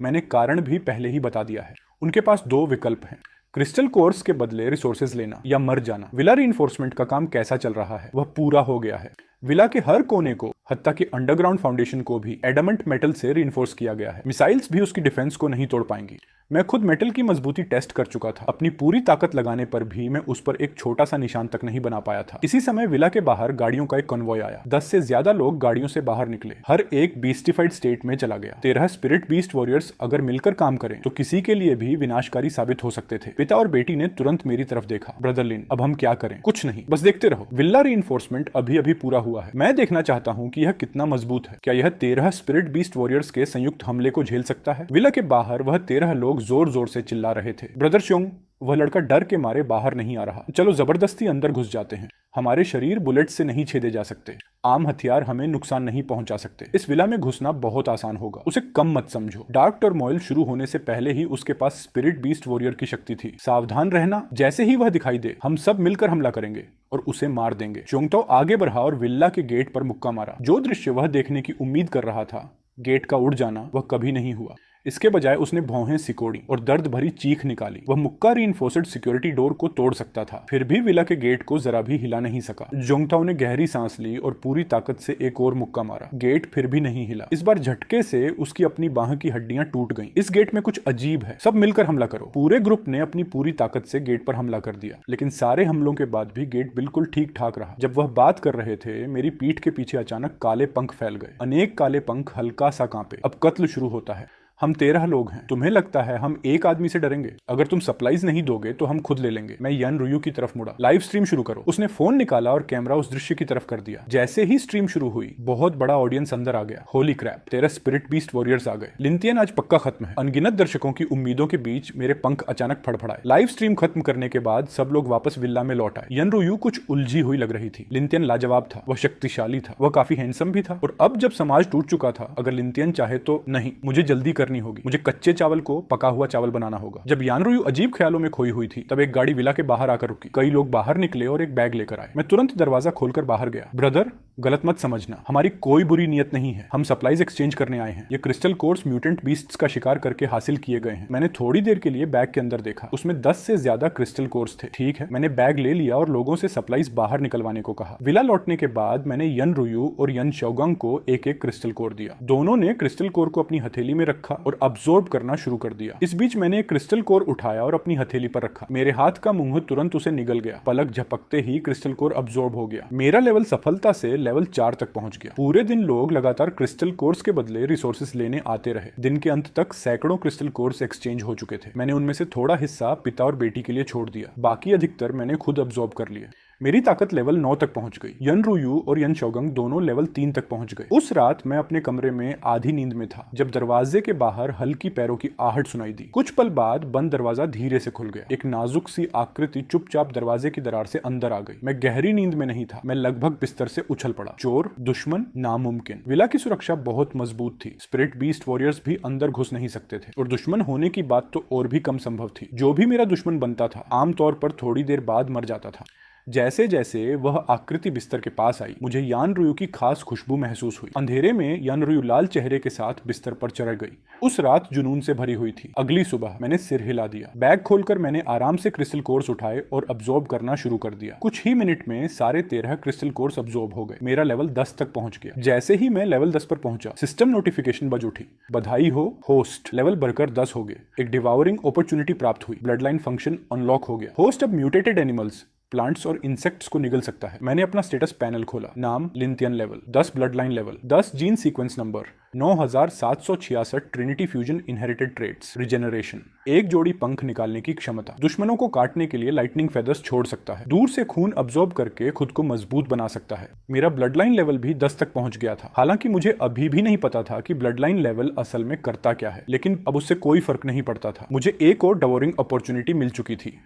मैंने कारण भी पहले ही बता दिया है। उनके पास 2 विकल्प हैं, क्रिस्टल कोर्स के बदले रिसोर्सेज लेना या मर जाना। विला रीइंफोर्समेंट का काम कैसा चल रहा है? वह पूरा हो गया है। विला के हर कोने को, हत्ता कि अंडरग्राउंड फाउंडेशन को भी एडमेंट मेटल से रीइंफोर्स किया गया है। मिसाइल्स भी उसकी डिफेंस को नहीं तोड़ पाएंगी। मैं खुद मेटल की मजबूती टेस्ट कर चुका था। अपनी पूरी ताकत लगाने पर भी मैं उस पर एक छोटा सा निशान तक नहीं बना पाया था। इसी समय विला के बाहर गाड़ियों का एक कॉन्वॉय आया। 10 से ज्यादा लोग गाड़ियों से बाहर निकले। हर एक बीस्टिफाइड स्टेट में चला गया। 13 स्पिरिट बीस्ट वॉरियर्स अगर मिलकर काम करें तो किसी के लिए भी विनाशकारी साबित हो सकते थे। पिता और बेटी ने तुरंत मेरी तरफ देखा। ब्रदर लिन, अब हम क्या करें? कुछ नहीं, बस देखते रहो। विला रीइंफोर्समेंट अभी अभी पूरा हुआ है। मैं देखना चाहता हूँ कि यह कितना मजबूत है। क्या यह 13 स्पिरिट बीस्ट वॉरियर्स के संयुक्त हमले को झेल सकता है? विला के बाहर वह 13 लोग जोर जोर से चिल्ला रहे थे। ब्रदर श्योंग, वह लड़का डर के मारे बाहर नहीं आ रहा। चलो जबरदस्ती अंदर घुस जाते हैं। हमारे शरीर बुलेट से नहीं छेदे जा सकते। आम हथियार हमें नुकसान नहीं पहुंचा सकते। इस विला में घुसना बहुत आसान होगा। उसे कम मत समझो। डार्क टर्मोइल शुरू होने से पहले ही उसके पास स्पिरिट बीस्ट वॉरियर की शक्ति थी। सावधान रहना। जैसे ही वह दिखाई दे, हम सब मिलकर हमला करेंगे और उसे मार देंगे। चोंगतो आगे बढ़ा और विला के गेट पर मुक्का मारा। जो दृश्य वह देखने की उम्मीद कर रहा था, गेट का उड़ जाना, वह कभी नहीं हुआ। इसके बजाय उसने भौहें सिकोड़ी और दर्द भरी चीख निकाली। वह मुक्का रीइंफोर्स्ड सिक्योरिटी डोर को तोड़ सकता था, फिर भी विला के गेट को जरा भी हिला नहीं सका। जोंगताओ ने गहरी सांस ली और पूरी ताकत से एक और मुक्का मारा। गेट फिर भी नहीं हिला। इस बार झटके से उसकी अपनी बाह की हड्डियां टूट गईं। इस गेट में कुछ अजीब है। सब मिलकर हमला करो। पूरे ग्रुप ने अपनी पूरी ताकत से गेट पर हमला कर दिया, लेकिन सारे हमलों के बाद भी गेट बिल्कुल ठीक ठाक रहा। जब वह बात कर रहे थे, मेरी पीठ के पीछे अचानक काले पंख फैल गए। अनेक काले पंख हल्का सा कांपे। अब कत्ल शुरू होता है। हम 13 लोग हैं, तुम्हें लगता है हम एक आदमी से डरेंगे? अगर तुम सप्लाईज नहीं दोगे तो हम खुद ले लेंगे। मैं यन रुयू की तरफ मुड़ा। लाइव स्ट्रीम शुरू करो। उसने फोन निकाला और कैमरा उस दृश्य की तरफ कर दिया। जैसे ही स्ट्रीम शुरू हुई बहुत बड़ा ऑडियंस अंदर आ गया। Holy crap, 13 spirit beast warriors आ गए। लिंथियन आज पक्का खत्म है। अनगिनत दर्शकों की उम्मीदों के बीच मेरे पंख अचानक फड़फड़ाए। लाइव स्ट्रीम खत्म करने के बाद सब लोग वापस विल्ला में लौट आए। यन रुयू कुछ उलझी हुई लग रही थी। लिंथियन लाजवाब था, वह शक्तिशाली था, वह काफी हैंडसम भी था। और अब जब समाज टूट चुका था, अगर लिंथियन चाहे तो नहीं, मुझे जल्दी करनी होगी। मुझे कच्चे चावल को पका हुआ चावल बनाना होगा। जब यान रुयू अजीब ख्यालों में खोई हुई थी तब एक गाड़ी विला के बाहर आकर रुकी। कई लोग बाहर निकले और एक बैग लेकर आए। मैं तुरंत दरवाजा खोलकर बाहर गया। ब्रदर, गलत मत समझना, हमारी कोई बुरी नियत नहीं है। हम सप्लाईज एक्सचेंज करने आए हैं। ये क्रिस्टल कोर्स म्यूटेंट बीस्ट्स का शिकार करके हासिल किए गए हैं। मैंने थोड़ी देर के लिए बैग के अंदर देखा। उसमें 10 से ज्यादा क्रिस्टल कोर्स थे। ठीक है, मैंने बैग ले लिया और लोगों से सप्लाईज बाहर निकलवाने को कहा। विला लौटने के बाद मैंने यन रुयू और यन शोगंग को एक एक क्रिस्टल कोर दिया। दोनों ने क्रिस्टल कोर को अपनी हथेली में रखा और अब्सॉर्ब करना शुरू कर दिया। इस बीच मैंने एक क्रिस्टल कोर उठाया और अपनी हथेली पर रखा। मेरे हाथ का मुंह तुरंत उसे निगल गया। पलक झपकते ही क्रिस्टल कोर अब्सॉर्ब हो गया। मेरा लेवल सफलता से लेवल 4 तक पहुंच गया। पूरे दिन लोग लगातार क्रिस्टल कोर्स के बदले रिसोर्सेस लेने आते रहे। दिन के अंत तक सैकड़ों क्रिस्टल कोर्स एक्सचेंज हो चुके थे। मैंने उनमें से थोड़ा हिस्सा पिता और बेटी के लिए छोड़ दिया। बाकी अधिकतर मैंने खुद अब्सॉर्ब कर लिए। मेरी ताकत लेवल 9 तक पहुंच गई। यन रुयू और यन शोगंग दोनों लेवल 3 तक पहुंच गए। उस रात मैं अपने कमरे में आधी नींद में था जब दरवाजे के बाहर हल्की पैरों की आहट सुनाई दी। कुछ पल बाद बंद दरवाजा धीरे से खुल गया। एक नाजुक सी आकृति चुपचाप दरवाजे की दरार से अंदर आ गई। मैं गहरी नींद में नहीं था। मैं लगभग बिस्तर से उछल पड़ा। चोर, दुश्मन, नामुमकिन। विला की सुरक्षा बहुत मजबूत थी। स्पिरिट बीस्ट वॉरियर्स भी अंदर घुस नहीं सकते थे और दुश्मन होने की बात तो और भी कम संभव थी। जो भी मेरा दुश्मन बनता था आमतौर पर थोड़ी देर बाद मर जाता था। जैसे जैसे वह आकृति बिस्तर के पास आई, मुझे यान रुयू की खास खुशबू महसूस हुई। अंधेरे में यान रुयू लाल चेहरे के साथ बिस्तर पर चढ़ गई। उस रात जुनून से भरी हुई थी। अगली सुबह मैंने सिर हिला दिया। बैग खोलकर मैंने आराम से क्रिस्टल कोर्स उठाए और अब्सॉर्ब करना शुरू कर दिया। कुछ ही मिनट में सारे 13 क्रिस्टल कोर्स अब्सॉर्ब हो गए। मेरा लेवल 10 तक पहुंच गया। जैसे ही मैं लेवल 10 पर पहुंचा, सिस्टम नोटिफिकेशन बज उठी। बधाई हो होस्ट, लेवल बढ़कर 10 हो गए। एक डिवावरिंग अपॉर्चुनिटी प्राप्त हुई। ब्लड लाइन फंक्शन अनलॉक हो गया। होस्ट अब म्यूटेटेड एनिमल्स, प्लांट्स और इंसेक्ट्स को निगल सकता है। मैंने अपना स्टेटस पैनल खोला। नाम Lin Tian level, 10 bloodline level, 10 gene sequence number, 9766 trinity fusion inherited traits, regeneration, एक जोड़ी पंख निकालने की क्षमता, दुश्मनों को काटने के लिए लाइटनिंग फेदर्स छोड़ सकता है, दूर से खून अब्सॉर्ब करके खुद को मजबूत बना सकता है। मेरा ब्लड लाइन लेवल भी 10 तक पहुंच गया था। हालांकि मुझे अभी भी नहीं पता था कि ब्लड लाइन लेवल असल में करता क्या है, लेकिन अब उससे कोई फर्क नहीं पड़ता था। मुझे एक और डिवोरिंग अपॉर्चुनिटी मिल चुकी थी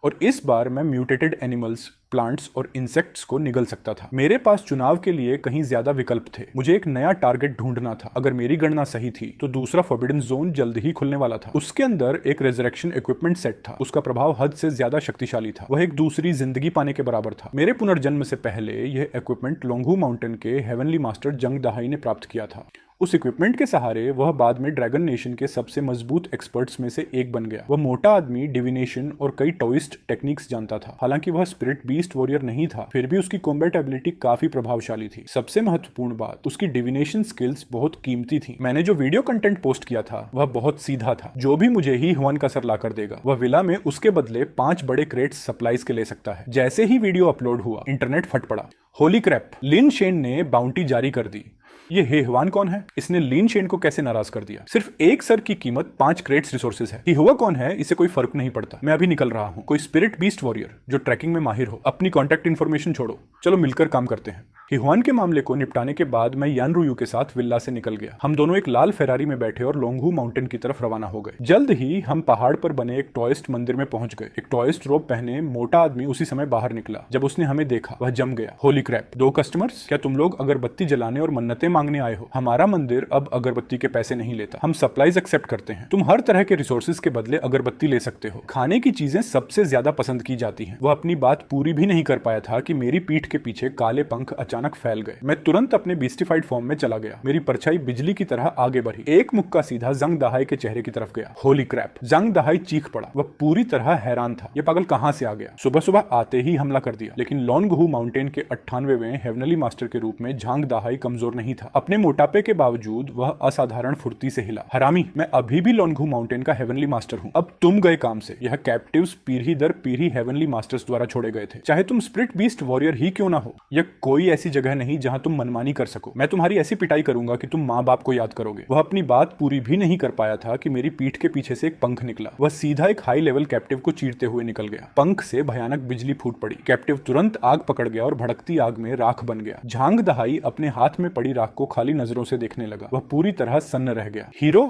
और इस बार मैं म्यूटेटेड एनिमल्स, प्लांट्स और इंसेक्ट्स को निगल सकता था। मेरे पास चुनाव के लिए कहीं ज्यादा विकल्प थे। मुझे एक नया टारगेट ढूंढना था। अगर मेरी गणना सही थी तो दूसरा फॉरबिडन जोन जल्द ही खुलने वाला था। उसके अंदर एक रेजरेक्शन इक्विपमेंट सेट था। उसका प्रभाव हद से ज्यादा शक्तिशाली था। वह एक दूसरी जिंदगी पाने के बराबर था। मेरे पुनर्जन्म से पहले यह इक्विपमेंट लोंगहू माउंटेन के हेवनली मास्टर जंग दहाई ने प्राप्त किया था। उस इक्विपमेंट के सहारे वह बाद में ड्रैगन नेशन के सबसे मजबूत एक्सपर्ट्स में से एक बन गया। वह मोटा आदमी डिविनेशन और कई टॉइस्ट टेक्निक्स जानता था। हालांकि वह स्पिरिट बीस्ट वॉरियर नहीं था, फिर भी उसकी कॉम्बैट एबिलिटी काफी प्रभावशाली थी। सबसे महत्वपूर्ण बात, उसकी डिविनेशन स्किल्स बहुत कीमती थी। मैंने जो वीडियो कंटेंट पोस्ट किया था वह बहुत सीधा था। जो भी मुझे ही हुआन का सर लाकर देगा, वह विला में उसके बदले 5 बड़े क्रेट्स सप्लाईज के ले सकता है। जैसे ही वीडियो अपलोड हुआ, इंटरनेट फट पड़ा। होली क्रैप, लिन शेन ने बाउंटी जारी कर दी। ये हेहुआन कौन है? इसने लिन शेन को कैसे नाराज कर दिया? सिर्फ एक सर की कीमत 5 क्रेट्स रिसोर्सेज है। हेहुआ कौन है? इससे कोई फर्क नहीं पड़ता। मैं अभी निकल रहा हूँ। कोई स्पिरिट बीस्ट वॉरियर जो ट्रैकिंग में माहिर हो। अपनी कॉन्टैक्ट इन्फॉर्मेशन छोड़ो, चलो मिलकर काम करते हैं। हेहुआन के मामले को निपटाने के बाद मैं यान रुयू के साथ विल्ला से निकल गया। हम दोनों एक लाल फेरारी में बैठे और लोंगहू माउंटेन की तरफ रवाना हो गए। जल्द ही हम पहाड़ पर बने एक टॉइस्ट मंदिर में पहुंच गए। एक टॉइस्ट रोब पहने मोटा आदमी उसी समय बाहर निकला। जब उसने हमें देखा वह जम गया। Holy crap, 2 customers? क्या तुम लोग अगरबत्ती जलाने और मन्नतें मांगने आए हो? हमारा मंदिर अब अगरबत्ती के पैसे नहीं लेता। हम सप्लाईज एक्सेप्ट करते हैं। तुम हर तरह के रिसोर्सेज के बदले अगरबत्ती ले सकते हो। खाने की चीजें सबसे ज्यादा पसंद की जाती हैं। वह अपनी बात पूरी भी नहीं कर पाया था कि मेरी पीठ के पीछे काले पंख अचानक फैल गए। मैं तुरंत अपने बीस्टिफाइड फॉर्म में चला गया। मेरी परछाई बिजली की तरह आगे बढ़ी। एक मुक्का सीधा जंग दहाई के चेहरे की तरफ गया। होली क्रैप, जंग दहाई चीख पड़ा। वह पूरी तरह हैरान था। यह पागल कहां से आ गया? सुबह सुबह आते ही हमला कर दिया। लेकिन लोंगहू माउंटेन के 98वें हेवनली मास्टर के रूप में झांग दहाई कमजोर नहीं था। था। अपने मोटापे के बावजूद वह असाधारण फुर्ती से हिला। हरामी, मैं अभी भी लोंगहू माउंटेन का हेवनली मास्टर हूँ। अब तुम गए काम से। यह कैप्टिव्स पीढ़ी दर पीढ़ी हेवनली मास्टर्स द्वारा छोड़े गए थे, चाहे तुम स्प्लिट बीस्ट वॉरियर ही क्यों ना हो। यह कोई ऐसी जगह नहीं जहां तुम मनमानी कर सको। मैं तुम्हारी ऐसी पिटाई करूंगा कि तुम माँ बाप को याद करोगे। वह अपनी बात पूरी भी नहीं कर पाया था कि मेरी पीठ के पीछे से एक पंख निकला। वह सीधा एक हाई लेवल कैप्टिव को चीरते हुए निकल गया। पंख से भयानक बिजली फूट पड़ी। कैप्टिव तुरंत आग पकड़ गया और भड़कती आग में राख बन गया। झांग दहाई अपने हाथ में पड़ी राख को खाली नजरों से देखने लगा। वह पूरी तरह सन्न रह गया। हीरो,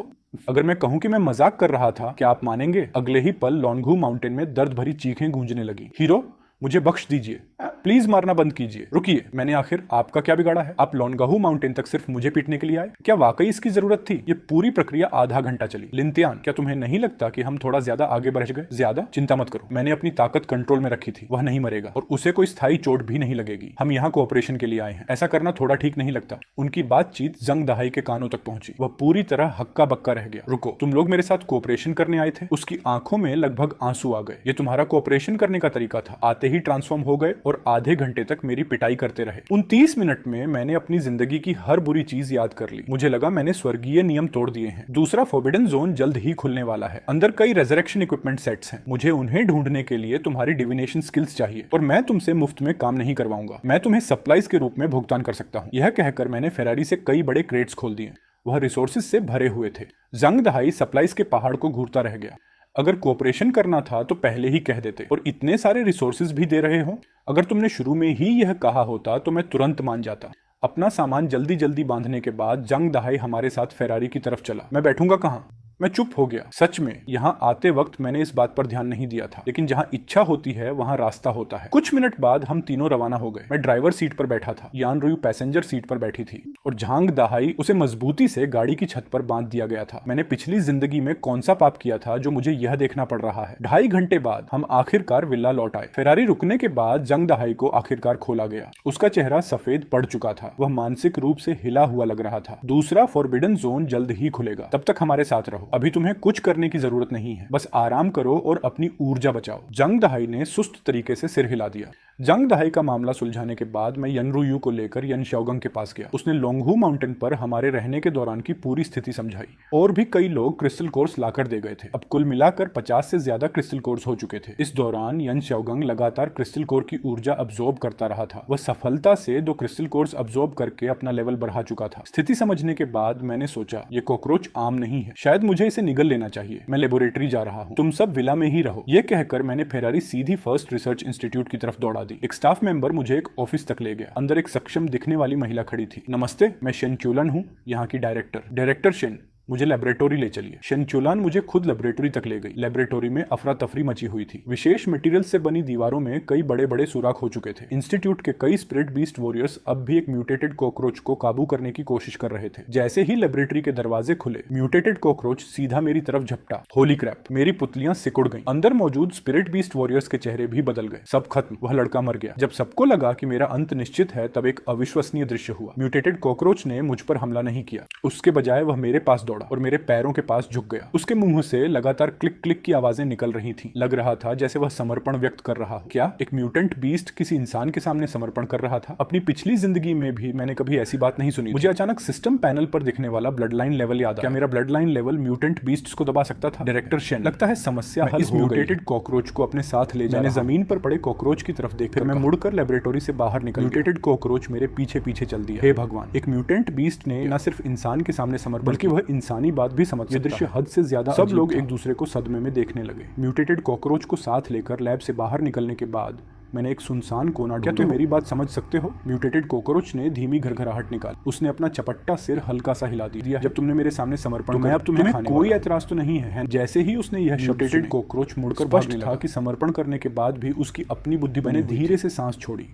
अगर मैं कहूं कि मैं मजाक कर रहा था, क्या आप मानेंगे? अगले ही पल लोंगहू माउंटेन में दर्द भरी चीखें गूंजने लगी। हीरो, मुझे बख्श दीजिए, प्लीज मारना बंद कीजिए। रुकिए, मैंने आखिर आपका क्या बिगाड़ा है? आप लोंगहू माउंटेन तक सिर्फ मुझे पीटने के लिए आए? क्या वाकई इसकी जरूरत थी? ये पूरी प्रक्रिया आधा घंटा चली। लिंतियान, क्या तुम्हें नहीं लगता कि हम थोड़ा ज्यादा आगे बढ़ गए? ज्यादा? चिंता मत करो, मैंने अपनी ताकत कंट्रोल में रखी थी। वह नहीं मरेगा और उसे कोई स्थायी चोट भी नहीं लगेगी। हम यहाँ कोऑपरेशन के लिए आए हैं। ऐसा करना थोड़ा ठीक नहीं लगता। उनकी बातचीत जंग दहाई के कानों तक पहुंची। वह पूरी तरह हक्का बक्का रह गया। रुको, तुम लोग मेरे साथ कोऑपरेशन करने आए थे? उसकी आंखों में लगभग आंसू आ गए। ये तुम्हारा कोऑपरेशन करने का तरीका था? आते ही ट्रांसफॉर्म हो गए और आधे घंटे तक मेरी पिटाई करते रहे। उन 30 मिनट में मैंने अपनी जिंदगी की हर बुरी चीज याद कर ली। मुझे लगा मैंने स्वर्गीय नियम तोड़ दिए हैं। दूसरा फॉरबिडन जोन जल्द ही खुलने वाला है। अंदर कई रेजरेक्शन इक्विपमेंट सेट्स हैं। मुझे उन्हें ढूंढने के लिए तुम्हारी डिविनेशन स्किल्स चाहिए और मैं तुमसे मुफ्त में काम नहीं करवाऊंगा। मैं तुम्हें सप्लाईज के रूप में भुगतान कर सकता हूँ। यह कहकर मैंने फेरारी से कई बड़े क्रेट्स खोल दिए। वह रिसोर्सेज से भरे हुए थे। जंग दहाई सप्लाईज के पहाड़ को घूरता रह गया। अगर कोऑपरेशन करना था तो पहले ही कह देते, और इतने सारे रिसोर्सेज भी दे रहे हो। अगर तुमने शुरू में ही यह कहा होता तो मैं तुरंत मान जाता। अपना सामान जल्दी जल्दी बांधने के बाद जंग दहाई हमारे साथ फेरारी की तरफ चला। मैं बैठूंगा कहाँ? मैं चुप हो गया। सच में यहाँ आते वक्त मैंने इस बात पर ध्यान नहीं दिया था, लेकिन जहाँ इच्छा होती है वहाँ रास्ता होता है। कुछ मिनट बाद हम तीनों रवाना हो गए। मैं ड्राइवर सीट पर बैठा था, यान रुई पैसेंजर सीट पर बैठी थी और झांग दहाई उसे मजबूती से गाड़ी की छत पर बांध दिया गया था। मैंने पिछली जिंदगी में कौन सा पाप किया था जो मुझे यह देखना पड़ रहा है। 2.5 घंटे बाद हम आखिरकार विला लौट आए। फेरारी रुकने के बाद जंग दहाई को आखिरकार खोला गया। उसका चेहरा सफेद पड़ चुका था। वह मानसिक रूप से हिला हुआ लग रहा था। दूसरा फॉरबिडन जोन जल्द ही खुलेगा, तब तक हमारे साथ रहो। अभी तुम्हें कुछ करने की जरूरत नहीं है, बस आराम करो और अपनी ऊर्जा बचाओ। जंग दहाई ने सुस्त तरीके से सिर हिला दिया। जंग दहाई का मामला सुलझाने के बाद मैं यनरुयू को लेकर यन शाओगंग के पास गया। उसने लोंगहू माउंटेन पर हमारे रहने के दौरान की पूरी स्थिति समझाई। और भी कई लोग क्रिस्टल कोर्स लाकर दे गए थे। अब कुल मिलाकर 50 से ज्यादा क्रिस्टल कोर्स हो चुके थे। इस दौरान यन शाओगंग लगातार क्रिस्टल कोर की ऊर्जा अब्सॉर्ब करता रहा था। वह सफलता से 2 क्रिस्टल कोर्स अब्सॉर्ब करके अपना लेवल बढ़ा चुका था। स्थिति समझने के बाद मैंने सोचा, ये कॉकरोच आम नहीं है, शायद मुझे इसे निगल लेना चाहिए। मैं लेबोरेटरी जा रहा हूँ, तुम सब विला में ही रहो। यह कहकर मैंने फेरारी सीधी फर्स्ट रिसर्च इंस्टीट्यूट की तरफ दौड़ा दी। एक स्टाफ मेंबर मुझे एक ऑफिस तक ले गया। अंदर एक सक्षम दिखने वाली महिला खड़ी थी। नमस्ते, मैं शेन च्यूलन हूँ, यहाँ की डायरेक्टर शेन, मुझे लेबोरेटरी ले चलिए। शेनचुलान मुझे खुद लेबोरेटरी तक ले गई। लेबोरेटरी में अफरा तफरी मची हुई थी। विशेष मटेरियल से बनी दीवारों में कई बड़े बड़े सुराख हो चुके थे। इंस्टीट्यूट के कई स्पिरिट बीस्ट वॉरियर्स अब भी एक म्यूटेटेड कॉकरोच को काबू करने की कोशिश कर रहे थे। जैसे ही लेबोरेटरी के दरवाजे खुले, म्यूटेटेड कॉकरोच सीधा मेरी तरफ झपटा। होली क्रैप, मेरी पुतलियां सिकुड़ गईं। अंदर मौजूद स्पिरिट बीस्ट वॉरियर्स के चेहरे भी बदल गए। सब खत्म, वह लड़का मर गया। जब सबको लगा कि मेरा अंत निश्चित है, तब एक अविश्वसनीय दृश्य हुआ। म्यूटेटेड कॉकरोच ने मुझ पर हमला नहीं किया। उसके बजाय वह मेरे पास दौड़ा और मेरे पैरों के पास झुक गया। उसके मुंह से लगातार क्लिक क्लिक की आवाजें निकल रही थीं। लग रहा था जैसे वह समर्पण व्यक्त कर रहा हो। क्या एक म्यूटेंट बीस्ट किसी इंसान के सामने समर्पण कर रहा था? अपनी पिछली जिंदगी में भी मैंने कभी ऐसी बात नहीं सुनी। मुझे अचानक सिस्टम पैनल पर दिखने वाला ब्लड लाइन लेवल याद आया। क्या मेरा blood line level mutant beasts को दबा सकता था? डायरेक्टर शेन, लगता है समस्या हल हो गई। इस म्यूटेटेड कॉकरोच को अपने साथ ले जाने जमीन पर पड़े कॉकरोच की तरफ देख, फिर मैं मुड़कर लेबोरेटरी से बाहर निकल। म्यूटेटेड कॉकरोच मेरे पीछे पीछे चल दिया। हे भगवान, एक म्यूटेंट बीस्ट ने न सिर्फ इंसान के सामने समर्पण, बल्कि वह इंसानी बात भी समझ सकता है। दृश्य हद से ज्यादा सब लोग एक दूसरे को सदमे में देखने लगे। म्यूटेटेड कॉकरोच को साथ लेकर लैब से बाहर निकलने के बाद मैंने एक सुनसान कोना ढूंढा। क्या तुम मेरी बात समझ सकते हो? म्यूटेटेड कॉकरोच ने धीमी घरघराहट निकाली। उसने अपना चपट्टा सिर हल्का सा हिला दिया। जब तुमने मेरे सामने समर्पण, तो मैं अब तुम्हें कोई ऐतराज तो नहीं है? जैसे ही उसने यह म्यूटेटेड कॉकरोच मुड़कर भागने लगा कि समर्पण करने के बाद भी उसकी अपनी बुद्धि बने धीरे से सांस छोड़ी।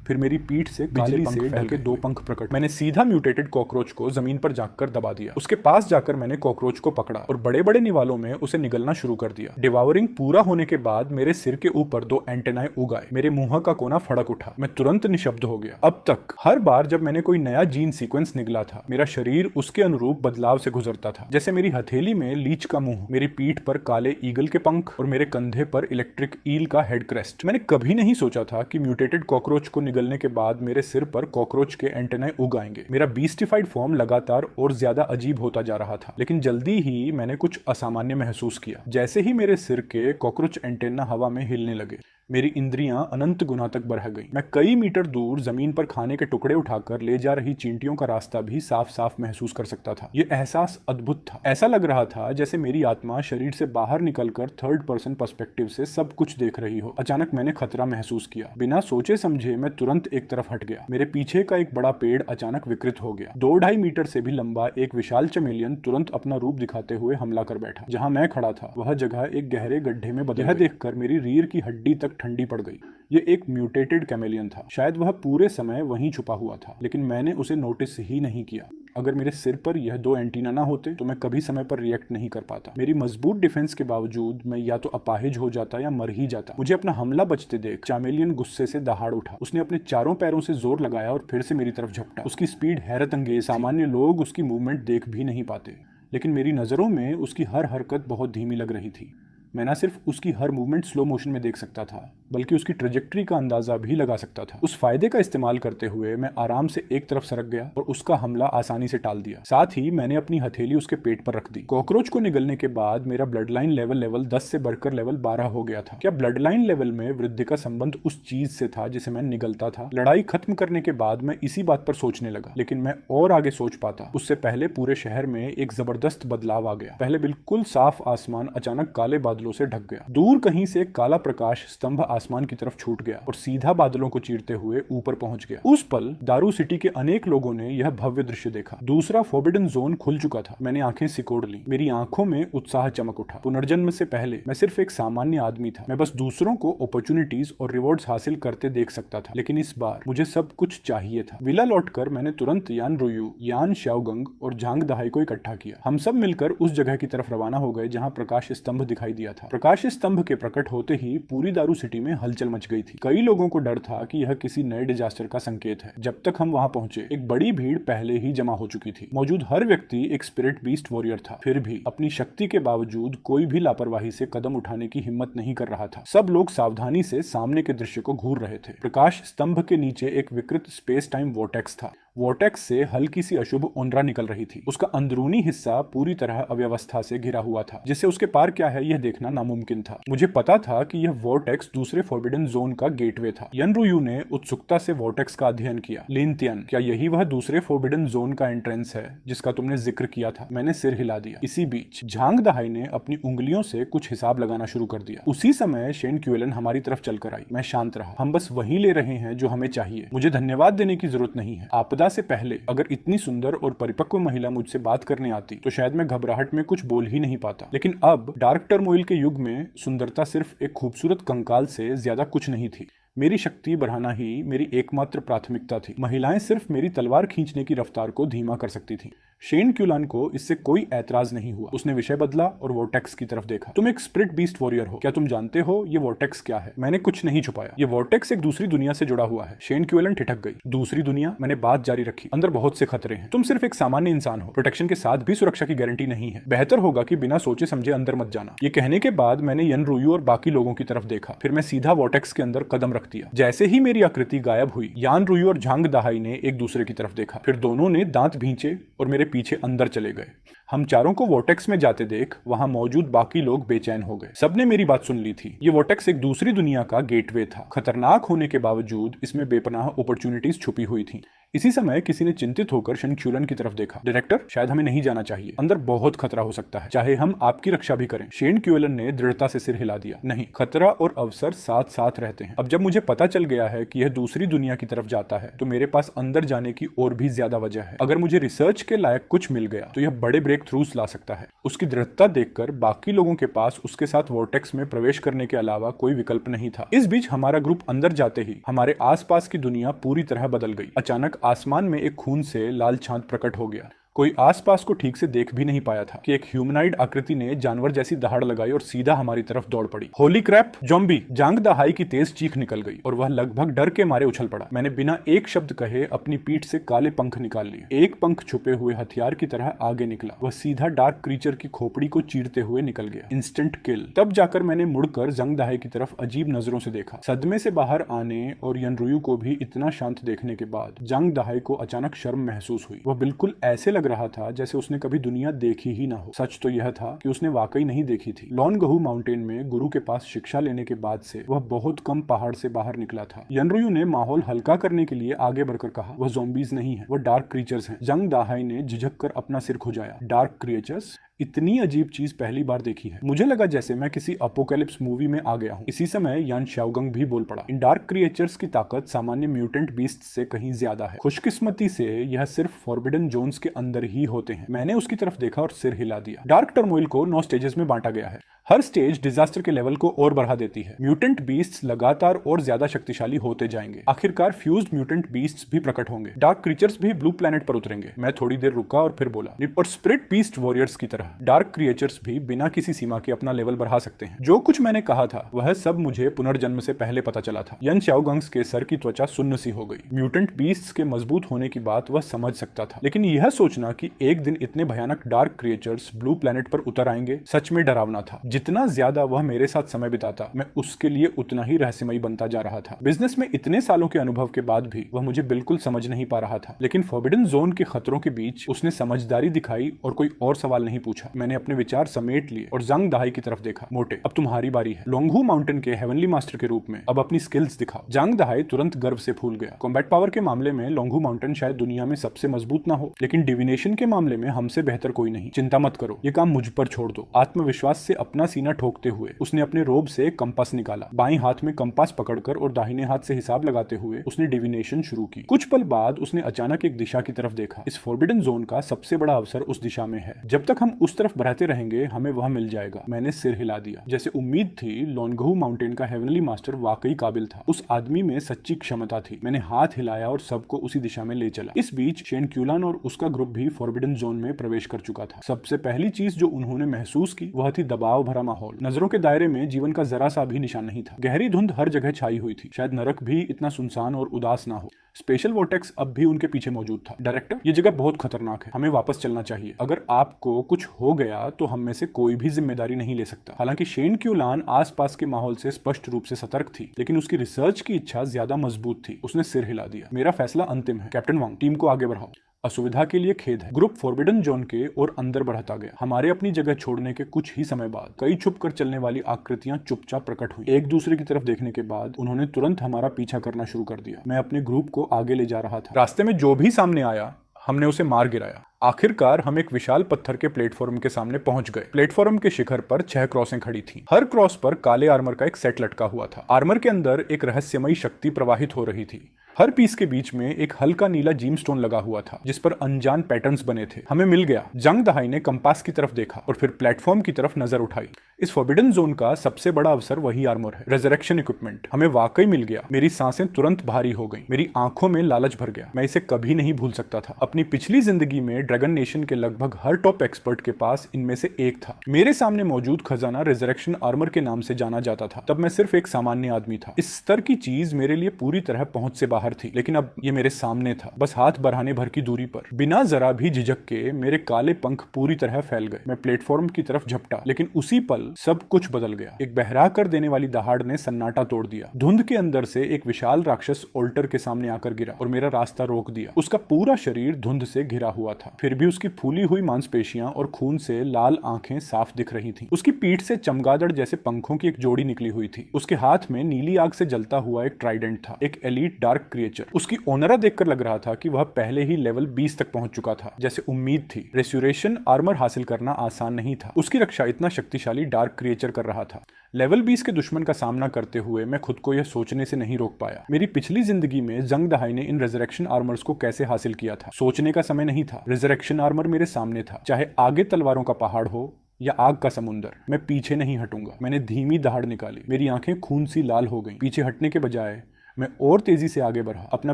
फिर मेरी पीठ से बिजली से ढके 2 पंख प्रकट। मैंने सीधा म्यूटेटेड कॉकरोच को जमीन पर जाकर दबा दिया। उसके पास जाकर मैंने कॉकरोच को पकड़ा और बड़े बड़े निवालों में उसे निगलना शुरू कर दिया। डिवावरिंग पूरा होने के बाद मेरे सिर के ऊपर 2 एंटेनाए उग आए। मेरे मुंह का कोना फड़क उठा। मैं तुरंत निशब्द हो गया। अब तक हर बार जब मैंने कोई नया जीन सीक्वेंस निगला था, मेरा शरीर उसके अनुरूप बदलाव से गुजरता था। जैसे मेरी हथेली में लीच का मुंह, मेरी पीठ पर काले ईगल के पंख और मेरे कंधे पर इलेक्ट्रिक ईल का हेड क्रेस्ट। मैंने कभी नहीं सोचा था कि म्यूटेटेड कॉकरोच को निगलने के बाद मेरे सिर पर कॉकरोच के एंटेनाए उग आएंगे। मेरा बीस्टिफाइड फॉर्म लगातार और ज्यादा अजीब होता जा रहा था, लेकिन जल्दी ही मैंने कुछ असामान्य महसूस किया। जैसे ही मेरे सिर के कॉकरोच एंटेना हवा में हिलने लगे, मेरी इंद्रियां अनंत गुना तक बढ़ गई। मैं कई मीटर दूर जमीन पर खाने के टुकड़े उठाकर ले जा रही चींटियों का रास्ता भी साफ साफ महसूस कर सकता था। यह एहसास अद्भुत था। ऐसा लग रहा था जैसे मेरी आत्मा शरीर से बाहर निकलकर थर्ड पर्सन पर्सपेक्टिव से सब कुछ देख रही हो। अचानक मैंने खतरा महसूस किया। बिना सोचे समझे मैं तुरंत एक तरफ हट गया। मेरे पीछे का एक बड़ा पेड़ अचानक विकृत हो गया। 2-2.5 मीटर से भी लंबा एक विशाल चमेलियन तुरंत अपना रूप दिखाते हुए हमला कर बैठा। जहां मैं खड़ा था वह जगह एक गहरे गड्ढे में बदल गई। यह देखकर मेरी रीढ़ की हड्डी तक ठंडी पड़ गई। ये एक म्यूटेटेड कैमेलियन था। शायद वह पूरे समय वहीं छुपा हुआ था, लेकिन मैंने उसे नोटिस ही नहीं किया। अगर मेरे सिर पर यह 2 एंटीना ना होते तो मैं कभी समय पर रिएक्ट नहीं कर पाता। मेरी मजबूत डिफेंस के बावजूद मैं या तो अपाहिज हो जाता या मर ही जाता। मुझे अपना हमला बचते देख चैमेलियन गुस्से से दहाड़ उठा। उसने अपने चारों पैरों से जोर लगाया और फिर से मेरी तरफ झपटा। उसकी स्पीड हैरत अंगेज। सामान्य लोग उसकी मूवमेंट देख भी नहीं पाते, लेकिन मेरी नजरों में उसकी हर हरकत बहुत धीमी लग रही थी। मैं न सिर्फ उसकी हर मूवमेंट स्लो मोशन में देख सकता था, बल्कि उसकी ट्रेजेक्ट्री का अंदाजा भी लगा सकता था। उस फायदे का इस्तेमाल करते हुए मैं आराम से एक तरफ सरक गया और उसका हमला आसानी से टाल दिया। साथ ही मैंने अपनी हथेली उसके पेट पर रख दी। कॉकरोच को निगलने के बाद मेरा ब्लड लाइन लेवल 10 से बढ़कर लेवल 12 हो गया था। क्या ब्लड लाइन लेवल में वृद्धि का संबंध उस चीज से था जिसे मैं निगलता था? लड़ाई खत्म करने के बाद मैं इसी बात पर सोचने लगा, लेकिन मैं और आगे सोच पाता उससे पहले पूरे शहर में एक जबरदस्त बदलाव आ गया। पहले बिल्कुल साफ आसमान अचानक काले बादलों से ढक गया। दूर कहीं से एक काला प्रकाश स्तंभ आसमान की तरफ छूट गया और सीधा बादलों को चीरते हुए ऊपर पहुंच गया। उस पल दारू सिटी के अनेक लोगों ने यह भव्य दृश्य देखा। दूसरा फॉरबिडन जोन खुल चुका था। मैंने आंखें सिकोड़ ली। मेरी आंखों में उत्साह चमक उठा। पुनर्जन्म से पहले मैं सिर्फ एक सामान्य आदमी था। मैं बस दूसरों को अपॉर्चुनिटीज और रिवॉर्ड्स हासिल करते देख सकता था, लेकिन इस बार मुझे सब कुछ चाहिए था। विला लौटकर मैंने तुरंत यान रुयू, यान शाओगंग और झांग दहाई को इकट्ठा किया। हम सब मिलकर उस जगह की तरफ रवाना हो गए जहां प्रकाश स्तंभ दिखाई दिया था। प्रकाश स्तंभ के प्रकट होते ही पूरी दारू सिटी में हलचल मच गई थी। कई लोगों को डर था कि यह किसी नए डिजास्टर का संकेत है। जब तक हम वहां पहुंचे, एक बड़ी भीड़ पहले ही जमा हो चुकी थी। मौजूद हर व्यक्ति एक स्पिरिट बीस्ट वॉरियर था। फिर भी अपनी शक्ति के बावजूद कोई भी लापरवाही से कदम उठाने की हिम्मत नहीं कर रहा था। सब लोग सावधानी से सामने के दृश्य को घूर रहे थे। प्रकाश स्तंभ के नीचे एक विकृत स्पेस टाइम वोर्टेक्स था। वोर्टेक्स से हल्की सी अशुभ उंदरा निकल रही थी। उसका अंदरूनी हिस्सा पूरी तरह अव्यवस्था से घिरा हुआ था, जिससे उसके पार क्या है यह देखना नामुमकिन था। मुझे पता था कि यह वोर्टेक्स दूसरे फॉरबिडन जोन का गेटवे था। यनरुयू ने उत्सुकता से वोर्टेक्स का अध्ययन किया। लिनतियन, क्या यही वह दूसरे फॉरबिडन जोन का एंट्रेंस है जिसका तुमने जिक्र किया था? मैंने सिर हिला दिया। इसी बीच झांग दहाई ने अपनी उंगलियों से कुछ हिसाब लगाना शुरू कर दिया। उसी समय शेन क्यूएलन हमारी तरफ चलकर आई। मैं शांत रहा। हम बस वही ले रहे हैं जो हमें चाहिए। मुझे धन्यवाद देने की जरूरत नहीं है। आपदा से पहले अगर इतनी सुंदर और परिपक्व महिला मुझसे बात करने आती तो शायद मैं घबराहट में कुछ बोल ही नहीं पाता। लेकिन अब डार्क टर्मोइल के युग में सुंदरता सिर्फ एक खूबसूरत कंकाल से ज्यादा कुछ नहीं थी। मेरी शक्ति बढ़ाना ही मेरी एकमात्र प्राथमिकता थी। महिलाएं सिर्फ मेरी तलवार खींचने की रफ्तार को धीमा कर सकती थी। शेन क्यूलान को इससे कोई ऐतराज नहीं हुआ। उसने विषय बदला और वोर्टेक्स की तरफ देखा। तुम एक स्पिरिट बीस्ट वॉरियर हो, क्या तुम जानते हो ये वोर्टेक्स क्या है? मैंने कुछ नहीं छुपाया। ये वोर्टेक्स एक दूसरी दुनिया से जुड़ा हुआ है। शेन क्यूलन ठिठक गई। दूसरी दुनिया? मैंने बात जारी रखी। अंदर बहुत से खतरे हैं। तुम सिर्फ एक सामान्य इंसान हो। प्रोटेक्शन के साथ भी सुरक्षा की गारंटी नहीं है। बेहतर होगा कि बिना सोचे समझे अंदर मत जाना। ये कहने के बाद मैंने यनरुयू और बाकी लोगों की तरफ देखा। फिर मैं सीधा वोर्टेक्स के अंदर कदम रख दिया। जैसे ही मेरी आकृति गायब हुई, यान रुयू और झांग दहाई ने एक दूसरे की तरफ देखा। फिर दोनों ने दांत भींचे और मेरे पीछे अंदर चले गए। हम चारों को वोर्टेक्स में जाते देख वहां मौजूद बाकी लोग बेचैन हो गए। सबने मेरी बात सुन ली थी। ये वोर्टेक्स एक दूसरी दुनिया का गेटवे था। खतरनाक होने के बावजूद इसमें बेपनाह अपॉर्चुनिटीज छुपी हुई थी। इसी समय किसी ने चिंतित होकर शेन क्यूलन की तरफ देखा। डायरेक्टर, शायद हमें नहीं जाना चाहिए। अंदर बहुत खतरा हो सकता है, चाहे हम आपकी रक्षा भी करें। शेन क्यूलन ने दृढ़ता से सिर हिला दिया। नहीं, खतरा और अवसर साथ साथ रहते हैं। अब जब मुझे पता चल गया है कि यह दूसरी दुनिया की तरफ जाता है, तो मेरे पास अंदर जाने की और भी ज्यादा वजह है। अगर मुझे रिसर्च के लायक कुछ मिल गया तो यह बड़े ब्रेक थ्रूज ला सकता है। उसकी दृढ़ता देखकर बाकी लोगों के पास उसके साथ वोर्टेक्स में प्रवेश करने के अलावा कोई विकल्प नहीं था। इस बीच हमारा ग्रुप अंदर जाते ही हमारे आसपास की दुनिया पूरी तरह बदल गई। अचानक आसमान में एक खून से लाल चांद प्रकट हो गया। कोई आसपास को ठीक से देख भी नहीं पाया था कि एक ह्यूमनाइड आकृति ने जानवर जैसी दहाड़ लगाई और सीधा हमारी तरफ दौड़ पड़ी। Holi Krebs, zombie! जांग दहाई की तेज चीख निकल गई और वह लगभग डर के मारे उछल पड़ा। मैंने बिना एक शब्द कहे अपनी पीठ से काले पंख निकाल लिए। एक पंख छुपे हुए हथियार की तरह आगे निकला। वह सीधा डार्क क्रीचर की खोपड़ी को चीरते हुए निकल गया। इंस्टेंट किल। तब जाकर मैंने मुड़कर जंग दहाई की तरफ अजीब नजरों से देखा। सदमे से बाहर आने और यनरुयु को भी इतना शांत देखने के बाद जंग दहाई को अचानक शर्म महसूस हुई। वह बिल्कुल ऐसे लग रहा था जैसे उसने कभी दुनिया देखी ही ना हो। सच तो यह था कि उसने वाकई नहीं देखी थी। लॉनगहू माउंटेन में गुरु के पास शिक्षा लेने के बाद से वह बहुत कम पहाड़ से बाहर निकला था। यनरुयु ने माहौल हल्का करने के लिए आगे बढ़कर कहा, वह ज़ॉम्बीज नहीं है, वह डार्क क्रीचर्स हैं। जंग दहाई ने झिझक कर अपना सिर खुजाया। Dark creatures? इतनी अजीब चीज पहली बार देखी है। मुझे लगा जैसे मैं किसी अपोकैलिप्स मूवी में आ गया हूँ। इसी समय यान शाओगंग भी बोल पड़ा, इन डार्क क्रिएचर्स की ताकत सामान्य म्यूटेंट बीस्ट से कहीं ज्यादा है। खुशकिस्मती से यह सिर्फ फॉरबिडन जोन्स के अंदर ही होते हैं। मैंने उसकी तरफ देखा और सिर हिला दिया। डार्क टर्मोइल को 9 स्टेजेस में बांटा गया है। हर स्टेज डिजास्टर के लेवल को और बढ़ा देती है। म्यूटेंट बीस्ट्स लगातार और ज्यादा शक्तिशाली होते जाएंगे। आखिरकार फ्यूज्ड म्यूटेंट बीस्ट्स भी प्रकट होंगे। डार्क क्रीचर्स भी ब्लू प्लैनेट पर उतरेंगे। मैं थोड़ी देर रुका और फिर बोला, और स्पिरिट बीस्ट वॉरियर्स की तरह डार्क क्रिएचर्स भी बिना किसी सीमा के अपना लेवल बढ़ा सकते हैं। जो कुछ मैंने कहा था वह सब मुझे पुनर्जन्म से पहले पता चला था। यन शाओगंग्स के सर की त्वचा सुन्न सी हो गई। म्यूटेंट बीस्ट्स के मजबूत होने की बात वह समझ सकता था, लेकिन यह सोचना कि एक दिन इतने भयानक डार्क क्रिएचर्स ब्लू प्लैनेट पर उतर आएंगे सच में डरावना था। जितना ज्यादा वह मेरे साथ समय बिताता, मैं उसके लिए उतना ही रहस्यमयी बनता जा रहा था। बिजनेस में इतने सालों के अनुभव के बाद भी वह मुझे बिल्कुल समझ नहीं पा रहा था। लेकिन फॉरबिडन जोन के खतरों के बीच उसने समझदारी दिखाई और कोई और सवाल नहीं पूछा। मैंने अपने विचार समेट लिए और जंग दहाई की तरफ देखा। मोटे, अब तुम्हारी बारी है। लोंगहू माउंटेन के हेवनली मास्टर के रूप में अब अपनी स्किल्स दिखाओ। जंग दहाई तुरंत गर्व से फूल गया। कॉम्बैट पावर के मामले में लोंगहू माउंटेन शायद दुनिया में सबसे मजबूत ना हो, लेकिन डिविनेशन के मामले में हमसे बेहतर कोई नहीं। चिंता मत करो, ये काम मुझ पर छोड़ दो। आत्मविश्वास से अपना सीना ठोकते हुए उसने अपने रोब से कंपास निकाला। बाएं हाथ में कंपास पकड़कर और दाहिने हाथ से हिसाब लगाते हुए उसने डिविनेशन शुरू की। कुछ पल बाद उसने अचानक एक दिशा की तरफ देखा। इस फॉरबिडन जोन का सबसे बड़ा अवसर उस दिशा में है। जब तक हम उस तरफ बढ़ते रहेंगे हमें वह मिल जाएगा। मैंने सिर हिला दिया। जैसे उम्मीद थी, लोंगहू माउंटेन का हेवनली मास्टर वाकई काबिल था। उस आदमी में सच्ची क्षमता थी। मैंने हाथ हिलाया और सबको उसी दिशा में ले चला। इस बीच शेन क्यूलान और उसका ग्रुप भी फॉरबिडन जोन में प्रवेश कर चुका था। सबसे पहली चीज जो उन्होंने महसूस की वह थी दबाव भरा माहौल। नजरों के दायरे में जीवन का जरा सा भी निशान नहीं था। गहरी धुंध हर जगह छाई हुई थी। शायद नरक भी इतना सुनसान और उदास ना हो। स्पेशल वोर्टेक्स अब भी उनके पीछे मौजूद था। डायरेक्टर, ये जगह बहुत खतरनाक है, हमें वापस चलना चाहिए। अगर आपको कुछ हो गया तो हम में से कोई भी जिम्मेदारी नहीं ले सकता। हालांकि शेन क्यूलान आसपास के माहौल से स्पष्ट रूप से सतर्क थी, लेकिन उसकी रिसर्च की इच्छा ज्यादा मजबूत थी। उसने सिर हिला दिया। मेरा फैसला अंतिम है। कैप्टन वांग, टीम को आगे बढ़ाओ। असुविधा के लिए खेद है। ग्रुप फॉरबिडन जोन के और अंदर बढ़ता गया। हमारे अपनी जगह छोड़ने के कुछ ही समय बाद कई छुप कर चलने वाली आकृतियां चुपचाप प्रकट हुई। एक दूसरे की तरफ देखने के बाद उन्होंने तुरंत हमारा पीछा करना शुरू कर दिया। मैं अपने ग्रुप को आगे ले जा रहा था। रास्ते में जो भी सामने आया हमने उसे मार गिराया। आखिरकार हम एक विशाल पत्थर के प्लेटफॉर्म के सामने पहुंच गए। प्लेटफॉर्म के शिखर पर 6 क्रॉसें खड़ी थीं। हर क्रॉस पर काले आर्मर का एक सेट लटका हुआ था। आर्मर के अंदर एक रहस्यमयी शक्ति प्रवाहित हो रही थी। हर पीस के बीच में एक हल्का नीला जीमस्टोन लगा हुआ था जिस पर अनजान पैटर्न्स बने थे। हमें मिल गया। जंग दहाई ने कंपास की तरफ देखा और फिर प्लेटफॉर्म की तरफ नजर उठाई। इस फॉरबिडन जोन का सबसे बड़ा अवसर वही आर्मर है, रेजरेक्शन इक्विपमेंट। हमें वाकई मिल गया। मेरी सांसें तुरंत भारी हो गईं। मेरी आंखों में लालच भर गया। मैं इसे कभी नहीं भूल सकता था। अपनी पिछली जिंदगी में ड्रैगन नेशन के लगभग हर टॉप एक्सपर्ट के पास इनमें से एक था। मेरे सामने मौजूद खजाना रेजरेक्शन आर्मर के नाम से जाना जाता था। तब मैं सिर्फ एक सामान्य आदमी था। इस स्तर की चीज मेरे लिए पूरी तरह पहुंच से बाहर थी, लेकिन अब ये मेरे सामने था, बस हाथ बढ़ाने भर की दूरी पर। बिना जरा भी झिझक के मेरे काले पंख पूरी तरह फैल गए। मैं प्लेटफॉर्म की तरफ झपटा, लेकिन उसी पल सब कुछ बदल गया। एक बहरा कर देने वाली दहाड़ ने सन्नाटा तोड़ दिया। धुंध के अंदर से एक विशाल राक्षस ओल्टर के सामने आकर गिरा और मेरा रास्ता रोक दिया। उसका पूरा शरीर धुंध से घिरा हुआ था, फिर भी उसकी फूली हुई मांसपेशियां और खून से लाल आंखें साफ दिख रही थीं। उसकी पीठ से चमगादड़ जैसे पंखों की एक जोड़ी निकली हुई थी। उसके हाथ में नीली आग से जलता हुआ एक ट्राइडेंट था, एक एलीट डार्क क्रिएचर। उसकी ओनरा देखकर लग रहा था कि वह पहले ही लेवल 20 तक पहुंच चुका था, जैसे उम्मीद थी। रेस्यूरेशन आर्मर हासिल करना आसान नहीं था। उसकी रक्षा इतना शक्तिशाली डार्क क्रिएचर कर रहा था। लेवल 20 के दुश्मन का सामना करते हुए मैं खुद को यह सोचने से नहीं रोक पाया, मेरी पिछली जिंदगी में जंग दहाई ने इन रेजरेक्शन आर्मर्स को कैसे हासिल किया था। सोचने का समय नहीं था। रेजरेक्शन आर्मर मेरे सामने था, चाहे आगे तलवारों का पहाड़ हो या आग का समुंदर, मैं पीछे नहीं हटूंगा। मैंने धीमी दहाड़ निकाली। मेरी आंखें खून सी लाल हो गईं। पीछे हटने के बजाय मैं और तेजी से आगे बढ़ा। अपना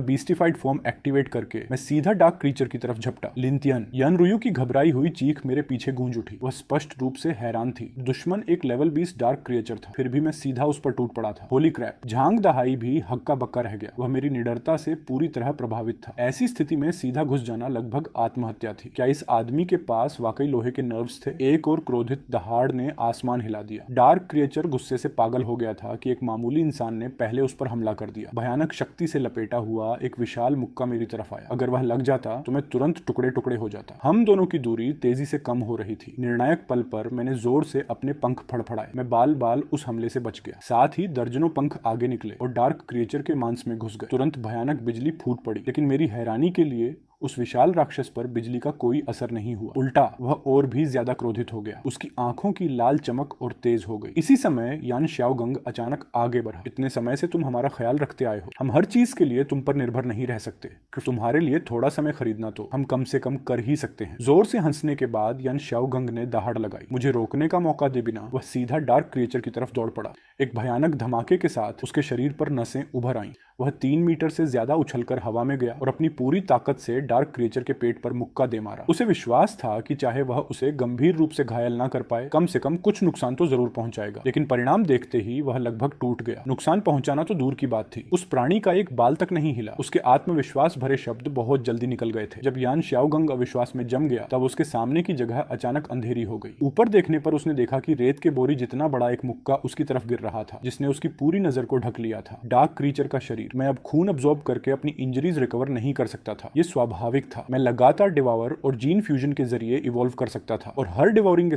बीस्टिफाइड फॉर्म एक्टिवेट करके मैं सीधा डार्क क्रीचर की तरफ झपटा। लिंथियन यानरुयु की घबराई हुई चीख मेरे पीछे गूंज उठी। वह स्पष्ट रूप से हैरान थी। दुश्मन एक लेवल 20 डार्क क्रिएचर था, फिर भी मैं सीधा उस पर टूट पड़ा था। होली क्रैप, झांग दहाई भी हक्का बक्का रह गया। वह मेरी निडरता से पूरी तरह प्रभावित था। ऐसी स्थिति में सीधा घुस जाना लगभग आत्महत्या थी। क्या इस आदमी के पास वाकई लोहे के नर्व्स थे? एक और क्रोधित दहाड़ ने आसमान हिला दिया। डार्क क्रिएचर गुस्से से पागल हो गया था कि एक मामूली इंसान ने पहले उस पर हमला कर दिया। भयानक शक्ति से लपेटा हुआ एक विशाल मुक्का मेरी तरफ आया। अगर वह लग जाता तो मैं तुरंत टुकड़े टुकड़े हो जाता। हम दोनों की दूरी तेजी से कम हो रही थी। निर्णायक पल पर मैंने जोर से अपने पंख फड़फड़ाए। मैं बाल बाल उस हमले से बच गया। साथ ही दर्जनों पंख आगे निकले और डार्क क्रिएचर के मांस में घुस गए। तुरंत भयानक बिजली फूट पड़ी, लेकिन मेरी हैरानी के लिए उस विशाल राक्षस पर बिजली का कोई असर नहीं हुआ। उल्टा वह और भी ज्यादा क्रोधित हो गया। उसकी आंखों की लाल चमक और तेज हो गई। इसी समय यान श्याओगंग अचानक आगे बढ़ा। इतने समय से तुम हमारा ख्याल रखते आए हो। हम हर चीज के लिए तुम पर निर्भर नहीं रह सकते। तुम्हारे लिए थोड़ा समय खरीदना तो हम कम से कम कर ही सकते हैं। जोर से हंसने के बाद यान श्याओगंग ने दहाड़ लगाई। मुझे रोकने का मौका दे बिना वह सीधा डार्क क्रिएचर की तरफ दौड़ पड़ा। एक भयानक धमाके के साथ उसके शरीर पर नसें उभर आईं। वह 3 मीटर से ज्यादा उछलकर हवा में गया और अपनी पूरी ताकत से डार्क क्रिएचर के पेट पर मुक्का दे मारा। उसे विश्वास था कि चाहे वह उसे गंभीर रूप से घायल ना कर पाए, कम से कम कुछ नुकसान तो जरूर पहुंचाएगा। लेकिन परिणाम देखते ही वह लगभग टूट गया। नुकसान पहुंचाना तो दूर की बात थी, उस प्राणी का एक बाल तक नहीं हिला। उसके आत्मविश्वास भरे शब्द बहुत जल्दी निकल गए थे। जब यान श्याओगंग अविश्वास में जम गया, तब उसके सामने की जगह अचानक अंधेरी हो गई। ऊपर देखने पर उसने देखा कि रेत के बोरी जितना बड़ा एक मुक्का उसकी तरफ गिर रहा था, जिसने उसकी पूरी नजर को ढक लिया था। डार्क क्रीचर का शरीर। मैं अब खून अब्सॉर्ब करके अपनी इंजरीज रिकवर नहीं कर सकता था। ये स्वाभाविक था। मैं लगातार डिवावर और जीन फ्यूजन के जरिए इवॉल्व कर सकता था और हर डिवावरिंग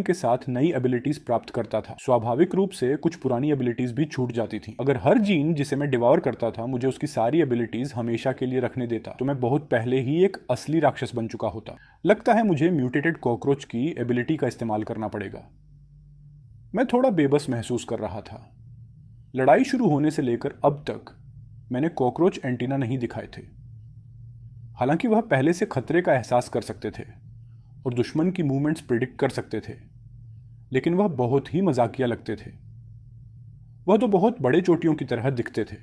के साथ नई एबिलिटीज प्राप्त करता था। स्वाभाविक रूप से कुछ पुरानी एबिलिटीज भी छूट जाती थी। अगर हर जीन जिसे मैं डिवावर करता था मुझे उसकी सारी एबिलिटीज हमेशा के लिए रखने देता, तो मैं बहुत पहले ही एक असली राक्षस बन चुका होता। लगता है मुझे म्यूटेटेड कॉकरोच की एबिलिटी का इस्तेमाल करना पड़ेगा। मैं थोड़ा बेबस महसूस कर रहा था। लड़ाई शुरू होने से लेकर अब तक मैंने कॉकरोच एंटीना नहीं दिखाए थे। हालांकि वह पहले से खतरे का एहसास कर सकते थे और दुश्मन की मूवमेंट्स प्रिडिक्ट कर सकते थे, लेकिन वह बहुत ही मजाकिया लगते थे। वह तो बहुत बड़े चोटियों की तरह दिखते थे।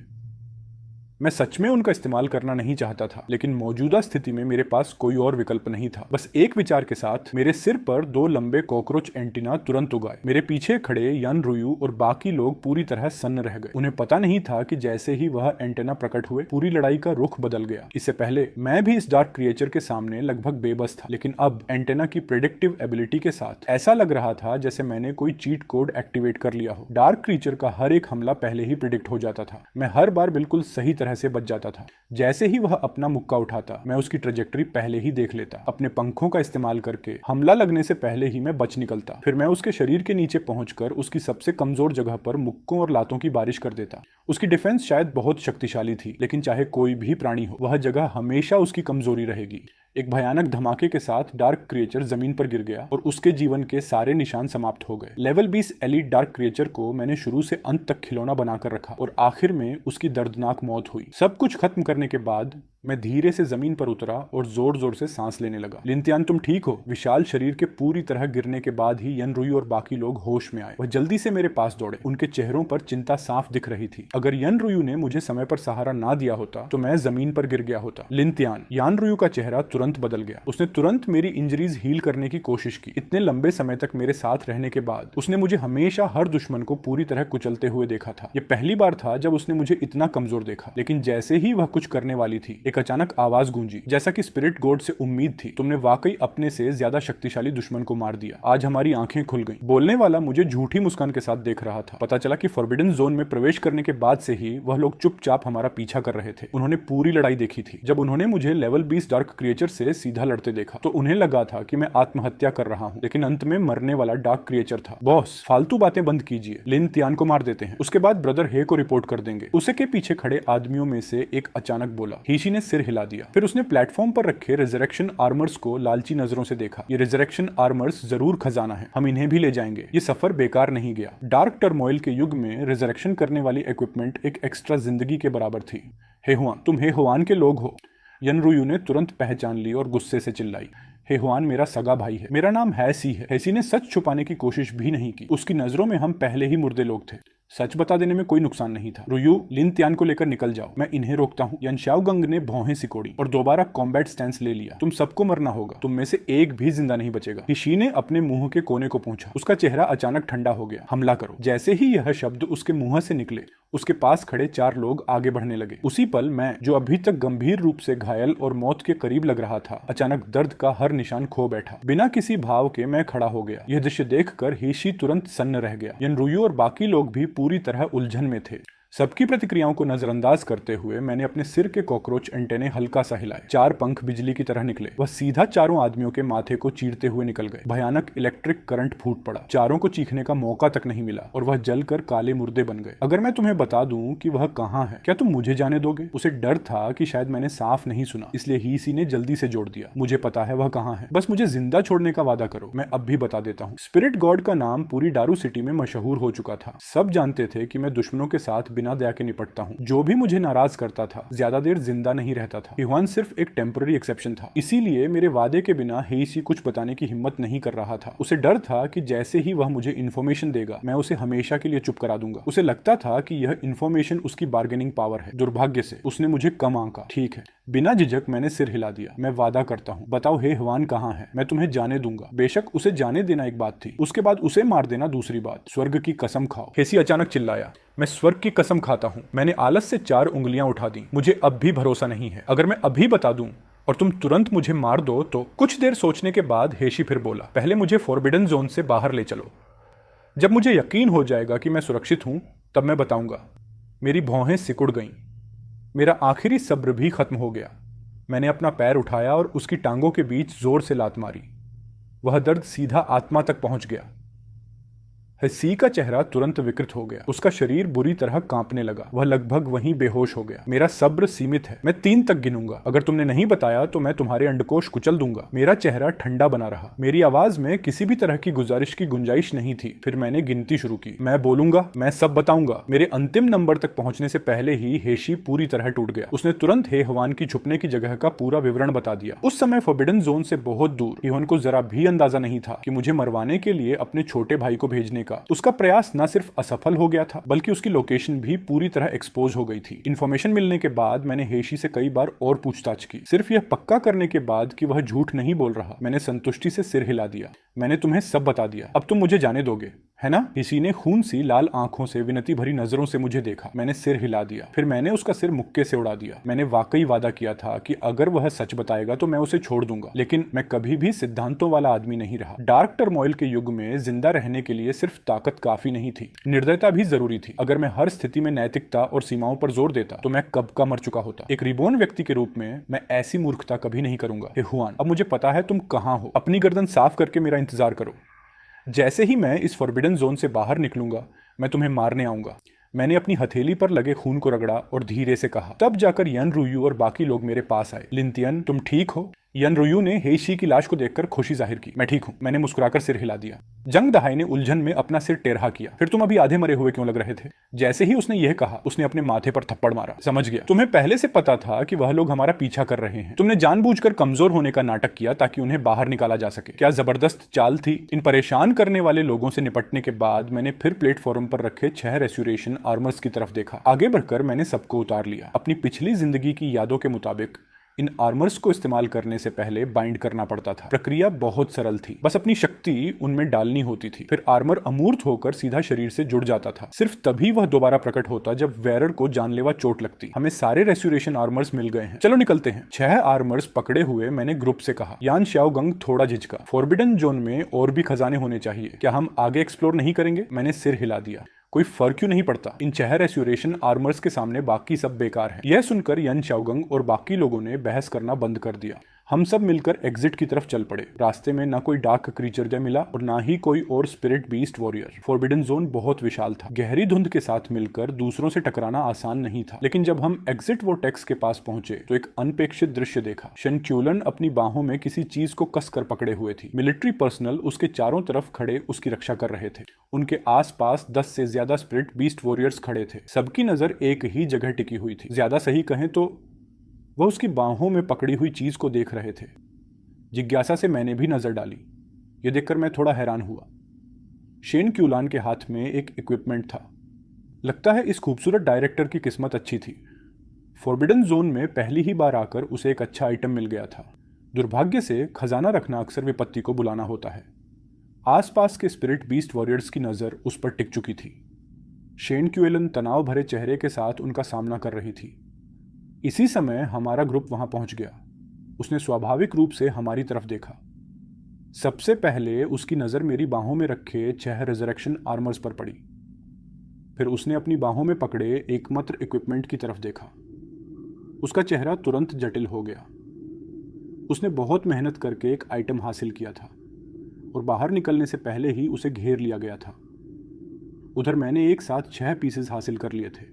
मैं सच में उनका इस्तेमाल करना नहीं चाहता था, लेकिन मौजूदा स्थिति में मेरे पास कोई और विकल्प नहीं था। बस एक विचार के साथ मेरे सिर पर 2 लंबे कॉकरोच एंटीना तुरंत उगाए। मेरे पीछे खड़े यानरुयु और बाकी लोग पूरी तरह सन्न रह गए। उन्हें पता नहीं था कि जैसे ही वह एंटीना प्रकट हुए, पूरी लड़ाई का रुख बदल गया। इससे पहले मैं भी इस डार्क क्रिएचर के सामने लगभग बेबस था, लेकिन अब एंटीना की प्रेडिक्टिव एबिलिटी के साथ ऐसा लग रहा था जैसे मैंने कोई चीट कोड एक्टिवेट कर लिया हो। डार्क क्रिएचर का हर एक हमला पहले ही प्रिडिक्ट हो जाता था। मैं हर बार बिल्कुल सही तरह से बच जाता था। जैसे ही वह अपना मुक्का उठाता, मैं उसकी ट्रेजेक्टरी पहले ही देख लेता। अपने पंखों का इस्तेमाल करके हमला लगने से पहले ही मैं बच निकलता। फिर मैं उसके शरीर के नीचे पहुंचकर उसकी सबसे कमजोर जगह पर मुक्कों और लातों की बारिश कर देता। उसकी डिफेंस शायद बहुत शक्तिशाली थी, लेकिन चाहे कोई भी प्राणी हो, वह जगह हमेशा उसकी कमजोरी रहेगी। एक भयानक धमाके के साथ डार्क क्रिएचर जमीन पर गिर गया और उसके जीवन के सारे निशान समाप्त हो गए। लेवल 20 एलीट डार्क क्रिएचर को मैंने शुरू से अंत तक खिलौना बनाकर रखा और आखिर में उसकी दर्दनाक मौत हुई। सब कुछ खत्म करने के बाद मैं धीरे से जमीन पर उतरा और जोर जोर से सांस लेने लगा। लिंथियान, तुम ठीक हो? विशाल शरीर के पूरी तरह गिरने के बाद ही यानरुयु और बाकी लोग होश में आए। वह जल्दी से मेरे पास दौड़े। उनके चेहरों पर चिंता साफ दिख रही थी। अगर यानरुयु ने मुझे समय पर सहारा ना दिया होता तो मैं जमीन पर गिर गया होता। लिंथियान, यानरुयु का चेहरा तुरंत बदल गया। उसने तुरंत मेरी इंजरीज हील करने की कोशिश की। इतने लंबे समय तक मेरे साथ रहने के बाद उसने मुझे हमेशा हर दुश्मन को पूरी तरह कुचलते हुए देखा था। यह पहली बार था जब उसने मुझे इतना कमजोर देखा। लेकिन जैसे ही वह कुछ करने वाली थी, एक अचानक आवाज गूंजी, जैसा कि स्पिरिट गॉड से उम्मीद थी। तुमने वाकई अपने से ज्यादा शक्तिशाली दुश्मन को मार दिया। आज हमारी आंखें खुल गईं। बोलने वाला मुझे झूठी मुस्कान के साथ देख रहा था। पता चला कि फॉरबिडन जोन में प्रवेश करने के बाद से ही वह लोग चुपचाप हमारा पीछा कर रहे थे। उन्होंने पूरी लड़ाई देखी थी। जब उन्होंने मुझे लेवल 20 डार्क क्रिएचर से सीधा लड़ते देखा तो उन्हें लगा था कि मैं आत्महत्या कर रहा हूं, लेकिन अंत में मरने वाला डार्क क्रिएचर था। बॉस, फालतू बातें बंद कीजिए। लिंथियान को मार देते हैं, उसके बाद ब्रदर हे को रिपोर्ट कर देंगे। उसे के पीछे खड़े आदमियों में से एक अचानक बोला। हिशी ने सिर हिला दिया। फिर उसने प्लेटफॉर्म पर रखे रिजरेक्शन आर्मर्स को लालची नजरों से देखा। ये रिजरेक्शन आर्मर्स जरूर खजाना है, हम इन्हें भी ले जाएंगे। ये सफर बेकार नहीं गया। डार्क टर्मोइल के युग में रिजरेक्शन करने वाली इक्विपमेंट एक एक्स्ट्रा जिंदगी के बराबर थी। हे हुआन, तुम हे हुआन के लोग हो। यानरुयु ने तुरंत पहचान ली और गुस्से से चिल्लाई, हे हुआन मेरा सगा भाई है। मेरा नाम हैसी है। हैसी ने सच छुपाने की कोशिश भी नहीं की। उसकी नजरों में हम पहले ही मुर्दे लोग थे। सच बता देने में कोई नुकसान नहीं था। रुयू, लिन तियान को लेकर निकल जाओ, मैं इन्हें रोकता हूँ। यान शाओगंग ने भौहें सिकोड़ी और दोबारा कॉम्बैट स्टैंस ले लिया। तुम सबको मरना होगा, तुम में से एक भी जिंदा नहीं बचेगा। हिशी ने अपने मुंह के कोने को पूछा। उसका चेहरा अचानक ठंडा हो गया। हमला करो। जैसे ही यह शब्द उसके मुंह से निकले, उसके पास खड़े 4 लोग आगे बढ़ने लगे। उसी पल मैं, जो अभी तक गंभीर रूप से घायल और मौत के करीब लग रहा था, अचानक दर्द का हर निशान खो बैठा। बिना किसी भाव के मैं खड़ा हो गया। यह दृश्य देखकर हिशी तुरंत सन्न रह गया। यन रुयू और बाकी लोग भी पूरी तरह उलझन में थे। सबकी प्रतिक्रियाओं को नजरअंदाज करते हुए मैंने अपने सिर के कॉकरोच एंटेने हल्का सा हिलाए। 4 पंख बिजली की तरह निकले। वह सीधा चारों आदमियों के माथे को चीरते हुए निकल गए। भयानक इलेक्ट्रिक करंट फूट पड़ा। चारों को चीखने का मौका तक नहीं मिला और वह जलकर काले मुर्दे बन गए। अगर मैं तुम्हें बता दूं कि वह कहाँ है, क्या तुम मुझे जाने दोगे? उसे डर था कि शायद मैंने साफ नहीं सुना, इसलिए हीसी ने जल्दी से जोड़ दिया। मुझे पता है वह कहाँ है, बस मुझे जिंदा छोड़ने का वादा करो। मैं अब भी बता देता हूँ। स्पिरिट गॉड का नाम पूरी डारू सिटी में मशहूर हो चुका था। सब जानते थे कि मैं दुश्मनों के साथ बिना दया के निपटता हूँ। जो भी मुझे नाराज करता था ज्यादा देर जिंदा नहीं रहता था। हिवान सिर्फ एक टेम्पररी एक्सेप्शन था। इसीलिए मेरे वादे के बिना हेइसी कुछ बताने की हिम्मत नहीं कर रहा था। उसे डर था कि जैसे ही वह मुझे इन्फॉर्मेशन देगा, मैं उसे हमेशा के लिए चुप करा दूंगा। उसे लगता था कि यह इन्फॉर्मेशन उसकी बार्गेनिंग पावर है। दुर्भाग्य से उसने मुझे कम आंका। ठीक है, बिना झिझक मैंने सिर हिला दिया। मैं वादा करता हूँ। बताओ हे हिवान कहाँ है, मैं तुम्हें जाने दूंगा। बेशक उसे जाने देना एक बात थी, उसके बाद उसे मार देना दूसरी बात। स्वर्ग की कसम खाओ। हेसी अचानक चिल्लाया। मैं स्वर्ग की कसम खाता हूँ। मैंने आलस से 4 उंगलियां उठा दी। मुझे अब भी भरोसा नहीं है। अगर मैं अभी बता दूं और तुम तुरंत मुझे मार दो तो। कुछ देर सोचने के बाद हेशी फिर बोला, पहले मुझे फॉरबिडन जोन से बाहर ले चलो। जब मुझे यकीन हो जाएगा कि मैं सुरक्षित हूं, तब मैं बताऊंगा। मेरी भौहें सिकुड़ गईं। मेरा आखिरी सब्र भी खत्म हो गया। मैंने अपना पैर उठाया और उसकी टांगों के बीच जोर से लात मारी। वह दर्द सीधा आत्मा तक पहुंच गया। हसी का चेहरा तुरंत विकृत हो गया। उसका शरीर बुरी तरह कांपने लगा। वह लगभग वहीं बेहोश हो गया। मेरा सब्र सीमित है। मैं 3 तक गिनूंगा। अगर तुमने नहीं बताया तो मैं तुम्हारे अंडकोश कुचल दूंगा। मेरा चेहरा ठंडा बना रहा। मेरी आवाज में किसी भी तरह की गुजारिश की गुंजाइश नहीं थी। फिर मैंने गिनती शुरू की। मैं बोलूंगा, मैं सब बताऊंगा। मेरे अंतिम नंबर तक पहुंचने से पहले ही हेशी पूरी तरह टूट गया। उसने तुरंत हे हवान की छुपने की जगह का पूरा विवरण बता दिया। उस समय फॉरबिडन जोन से बहुत दूर हिवन को जरा भी अंदाजा नहीं था कि मुझे मरवाने के लिए अपने छोटे भाई को भेजने का उसका प्रयास न सिर्फ असफल हो गया था, बल्कि उसकी लोकेशन भी पूरी तरह एक्सपोज हो गई थी। इन्फॉर्मेशन मिलने के बाद मैंने हेशी से कई बार और पूछताछ की, सिर्फ यह पक्का करने के बाद कि वह झूठ नहीं बोल रहा। मैंने संतुष्टि से सिर हिला दिया। मैंने तुम्हें सब बता दिया, अब तुम मुझे जाने दोगे, है ना? किसी ने खून सी लाल आंखों से विनती भरी नजरों से मुझे देखा। मैंने सिर हिला दिया। फिर मैंने उसका सिर मुक्के से उड़ा दिया। मैंने वाकई वादा किया था कि अगर वह सच बताएगा तो मैं उसे छोड़ दूंगा, लेकिन मैं कभी भी सिद्धांतों वाला आदमी नहीं रहा। डार्क टर्मोइल के युग में जिंदा रहने के लिए सिर्फ ताकत काफी नहीं थी, निर्दयता भी जरूरी थी। अगर मैं हर स्थिति में नैतिकता और सीमाओं पर जोर देता तो मैं कब का मर चुका होता। एक रिबोर्न व्यक्ति के रूप में मैं ऐसी मूर्खता कभी नहीं करूंगा। हे हुआन, अब मुझे पता है तुम कहां हो। अपनी गर्दन साफ करके मेरा इंतजार करो। जैसे ही मैं इस फॉरबिडन जोन से बाहर निकलूंगा, मैं तुम्हें मारने आऊंगा। मैंने अपनी हथेली पर लगे खून को रगड़ा और धीरे से कहा। तब जाकर यन रुयू और बाकी लोग मेरे पास आए। लिनतियन, तुम ठीक हो? यन रुयू ने हेइशी की लाश को देखकर खुशी जाहिर की। मैं ठीक हूं, मैंने मुस्कुराकर सिर हिला दिया। जंग दहाई ने उलझन में अपना सिर टेढ़ा किया। फिर तुम अभी आधे मरे हुए क्यों लग रहे थे? जैसे ही उसने यह कहा, उसने अपने माथे पर थप्पड़ मारा। समझ गया, तुम्हें पहले से पता था कि वह लोग हमारा पीछा कर रहे हैं। तुमने जानबूझकर कमजोर होने का नाटक किया ताकि उन्हें बाहर निकाला जा सके। क्या जबरदस्त चाल थी। इन परेशान करने वाले लोगों से निपटने के बाद मैंने फिर प्लेटफॉर्म पर रखे 6 रेस्यूरेशन आर्मर्स की तरफ देखा। आगे बढ़कर मैंने सबको उतार लिया। अपनी पिछली जिंदगी की यादों के मुताबिक इन आर्मर्स को इस्तेमाल करने से पहले बाइंड करना पड़ता था। प्रक्रिया बहुत सरल थी, बस अपनी शक्ति उनमें डालनी होती थी। फिर आर्मर अमूर्त होकर सीधा शरीर से जुड़ जाता था। सिर्फ तभी वह दोबारा प्रकट होता जब वेरर को जानलेवा चोट लगती। हमें सारे रेस्यूरेशन आर्मर्स मिल गए हैं, चलो निकलते हैं। 6 आर्मर्स पकड़े हुए मैंने ग्रुप से कहा। यान शाओगंग थोड़ा झिझका। फॉरबिडन जोन में और भी खजाने होने चाहिए, क्या हम आगे एक्सप्लोर नहीं करेंगे? मैंने सिर हिला दिया। कोई फर्क क्यों नहीं पड़ता? इन 6 रेस्यूरेशन आर्मर्स के सामने बाकी सब बेकार है। यह सुनकर यन शाओगंग और बाकी लोगों ने बहस करना बंद कर दिया। हम सब मिलकर एग्जिट की तरफ चल पड़े। रास्ते में ना कोई डार्क क्रीचर मिला और ना ही कोई और spirit beast warrior. Forbidden zone बहुत विशाल था। गहरी धुंध के साथ मिलकर दूसरों से टकराना आसान नहीं था। लेकिन जब हम एग्जिट वोर्टेक्स के पास पहुंचे तो एक अनपेक्षित दृश्य देखा। शनक्यूलन अपनी बाहों में किसी चीज को कसकर पकड़े हुए थी। मिलिट्री पर्सनल उसके चारों तरफ खड़े उसकी रक्षा कर रहे थे। उनके आसपास 10 से ज्यादा स्पिरिट बीस्ट वॉरियर्स खड़े थे। सबकी नजर एक ही जगह टिकी हुई थी। ज्यादा सही कहें तो वह उसकी बाहों में पकड़ी हुई चीज को देख रहे थे। जिज्ञासा से मैंने भी नजर डाली। यह देखकर मैं थोड़ा हैरान हुआ। शेन क्यूलान के हाथ में एक इक्विपमेंट था। लगता है इस खूबसूरत डायरेक्टर की किस्मत अच्छी थी। फॉरबिडन जोन में पहली ही बार आकर उसे एक अच्छा आइटम मिल गया था। दुर्भाग्य से खजाना रखना अक्सर विपत्ति को बुलाना होता है। आसपास के स्पिरिट बीस्ट वॉरियर्स की नज़र उस पर टिक चुकी थी। शेन क्यूएलन तनाव भरे चेहरे के साथ उनका सामना कर रही थी। इसी समय हमारा ग्रुप वहां पहुंच गया। उसने स्वाभाविक रूप से हमारी तरफ देखा। सबसे पहले उसकी नज़र मेरी बाहों में रखे 6 रिजरेक्शन आर्मर्स पर पड़ी। फिर उसने अपनी बाहों में पकड़े एकमात्र इक्विपमेंट की तरफ देखा। उसका चेहरा तुरंत जटिल हो गया। उसने बहुत मेहनत करके एक आइटम हासिल किया था और बाहर निकलने से पहले ही उसे घेर लिया गया था। उधर मैंने एक साथ 6 पीसेस हासिल कर लिए थे।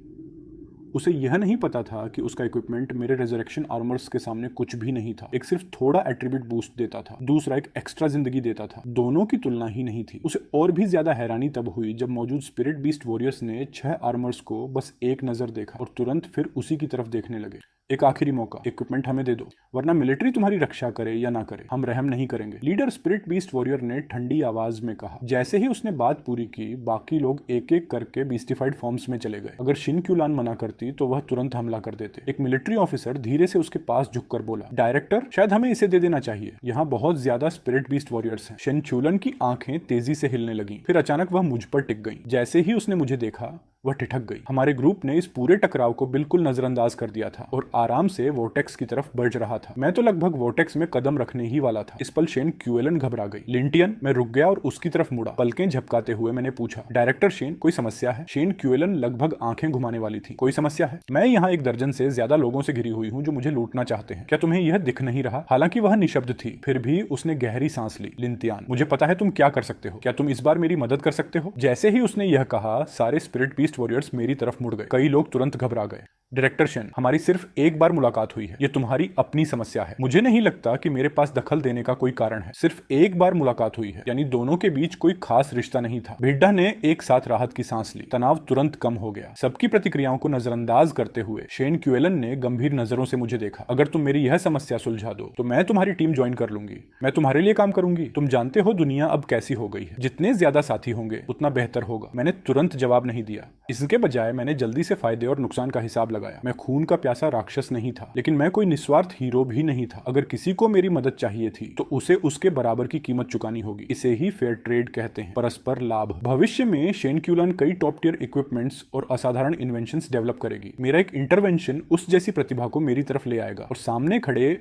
उसे यह नहीं पता था कि उसका इक्विपमेंट मेरे रेजरेक्शन आर्मर्स के सामने कुछ भी नहीं था। एक सिर्फ थोड़ा एट्रीब्यूट बूस्ट देता था, दूसरा एक एक्स्ट्रा जिंदगी देता था। दोनों की तुलना ही नहीं थी। उसे और भी ज्यादा हैरानी तब हुई जब मौजूद स्पिरिट बीस्ट वॉरियर्स ने 6 आर्मर्स को बस एक नजर देखा और तुरंत फिर उसी की तरफ देखने लगे। एक आखिरी मौका, इक्विपमेंट हमें दे दो, वरना मिलिट्री तुम्हारी रक्षा करे या ना करे, हम रहम नहीं करेंगे, लीडर स्पिरिट बीस्ट वॉरियर ने ठंडी आवाज में कहा। जैसे ही उसने बात पूरी की, बाकी लोग एक एक करके बीस्टिफाइड फॉर्म्स में चले गए। अगर शिन क्यूलान मना करती तो वह तुरंत हमला कर देते। एक मिलिट्री ऑफिसर धीरे से उसके पास झुककर बोला, डायरेक्टर, शायद हमें इसे दे देना चाहिए। यहाँ बहुत ज्यादा स्पिरिट बीस्ट वॉरियर्स हैं। शिन क्यूलन की आंखें तेजी से हिलने लगी। फिर अचानक वह मुझ पर टिक गई। जैसे ही उसने मुझे देखा, वह ठिठक गई। हमारे ग्रुप ने इस पूरे टकराव को बिल्कुल नजरअंदाज कर दिया था और आराम से वोर्टेक्स की तरफ बढ़ रहा था। मैं तो लगभग वोर्टेक्स में कदम रखने ही वाला था। इस पल शेन क्यूएलन घबरा गई। लिंटियन, मैं रुक गया और उसकी तरफ मुड़ा। पलकें झपकाते हुए मैंने पूछा, डायरेक्टर शेन, कोई समस्या है? शेन क्यूएलन लगभग आंखें घुमाने वाली थी। कोई समस्या है? मैं यहाँ 1 दर्जन से ज्यादा लोगों से घिरी हुई हूँ जो मुझे लूटना चाहते हैं। क्या तुम्हें यह दिख नहीं रहा? हालांकि वह निशब्द थी, फिर भी उसने गहरी सांस ली। लिंटियन, मुझे पता है तुम क्या कर सकते हो। क्या तुम इस बार मेरी मदद कर सकते हो? जैसे ही उसने यह कहा, सारे स्पिरिट बीस्ट वॉरियर्स मेरी तरफ मुड़ गए। कई लोग तुरंत घबरा गए। डायरेक्टर शेन, हमारी सिर्फ एक बार मुलाकात हुई है। ये तुम्हारी अपनी समस्या है। मुझे नहीं लगता कि मेरे पास दखल देने का कोई कारण है। सिर्फ एक बार मुलाकात हुई है, यानी दोनों के बीच कोई खास रिश्ता नहीं था। भिड्डा ने एक साथ राहत की सांस ली। तनाव तुरंत कम हो गया। सबकी प्रतिक्रियाओं को नजरअंदाज करते हुए शेन क्यूएलन ने गंभीर नजरों से मुझे देखा। अगर तुम मेरी यह समस्या सुलझा दो तो मैं तुम्हारी टीम ज्वाइन कर लूंगी। मैं तुम्हारे लिए काम करूंगी। तुम जानते हो दुनिया अब कैसी हो गई है। जितने ज्यादा साथी होंगे उतना बेहतर होगा। मैंने तुरंत जवाब नहीं दिया। इसके बजाय मैंने जल्दी से फायदे और नुकसान का हिसाब लगाया। मैं खून का प्यासा राक्षस नहीं था, लेकिन मैं कोई निस्वार्थ हीरो भी नहीं था। अगर किसी को मेरी मदद चाहिए थी तो उसे उसके बराबर की कीमत चुकानी होगी। इसे ही फेयर ट्रेड कहते हैं, परस्पर लाभ। भविष्य में शेन क्यूलन कई टॉप टियर इक्विपमेंट्स और असाधारण इन्वेंशंस डेवलप करेगी। मेरा एक इंटरवेंशन उस जैसी प्रतिभा को मेरी तरफ ले आएगा और सामने खड़े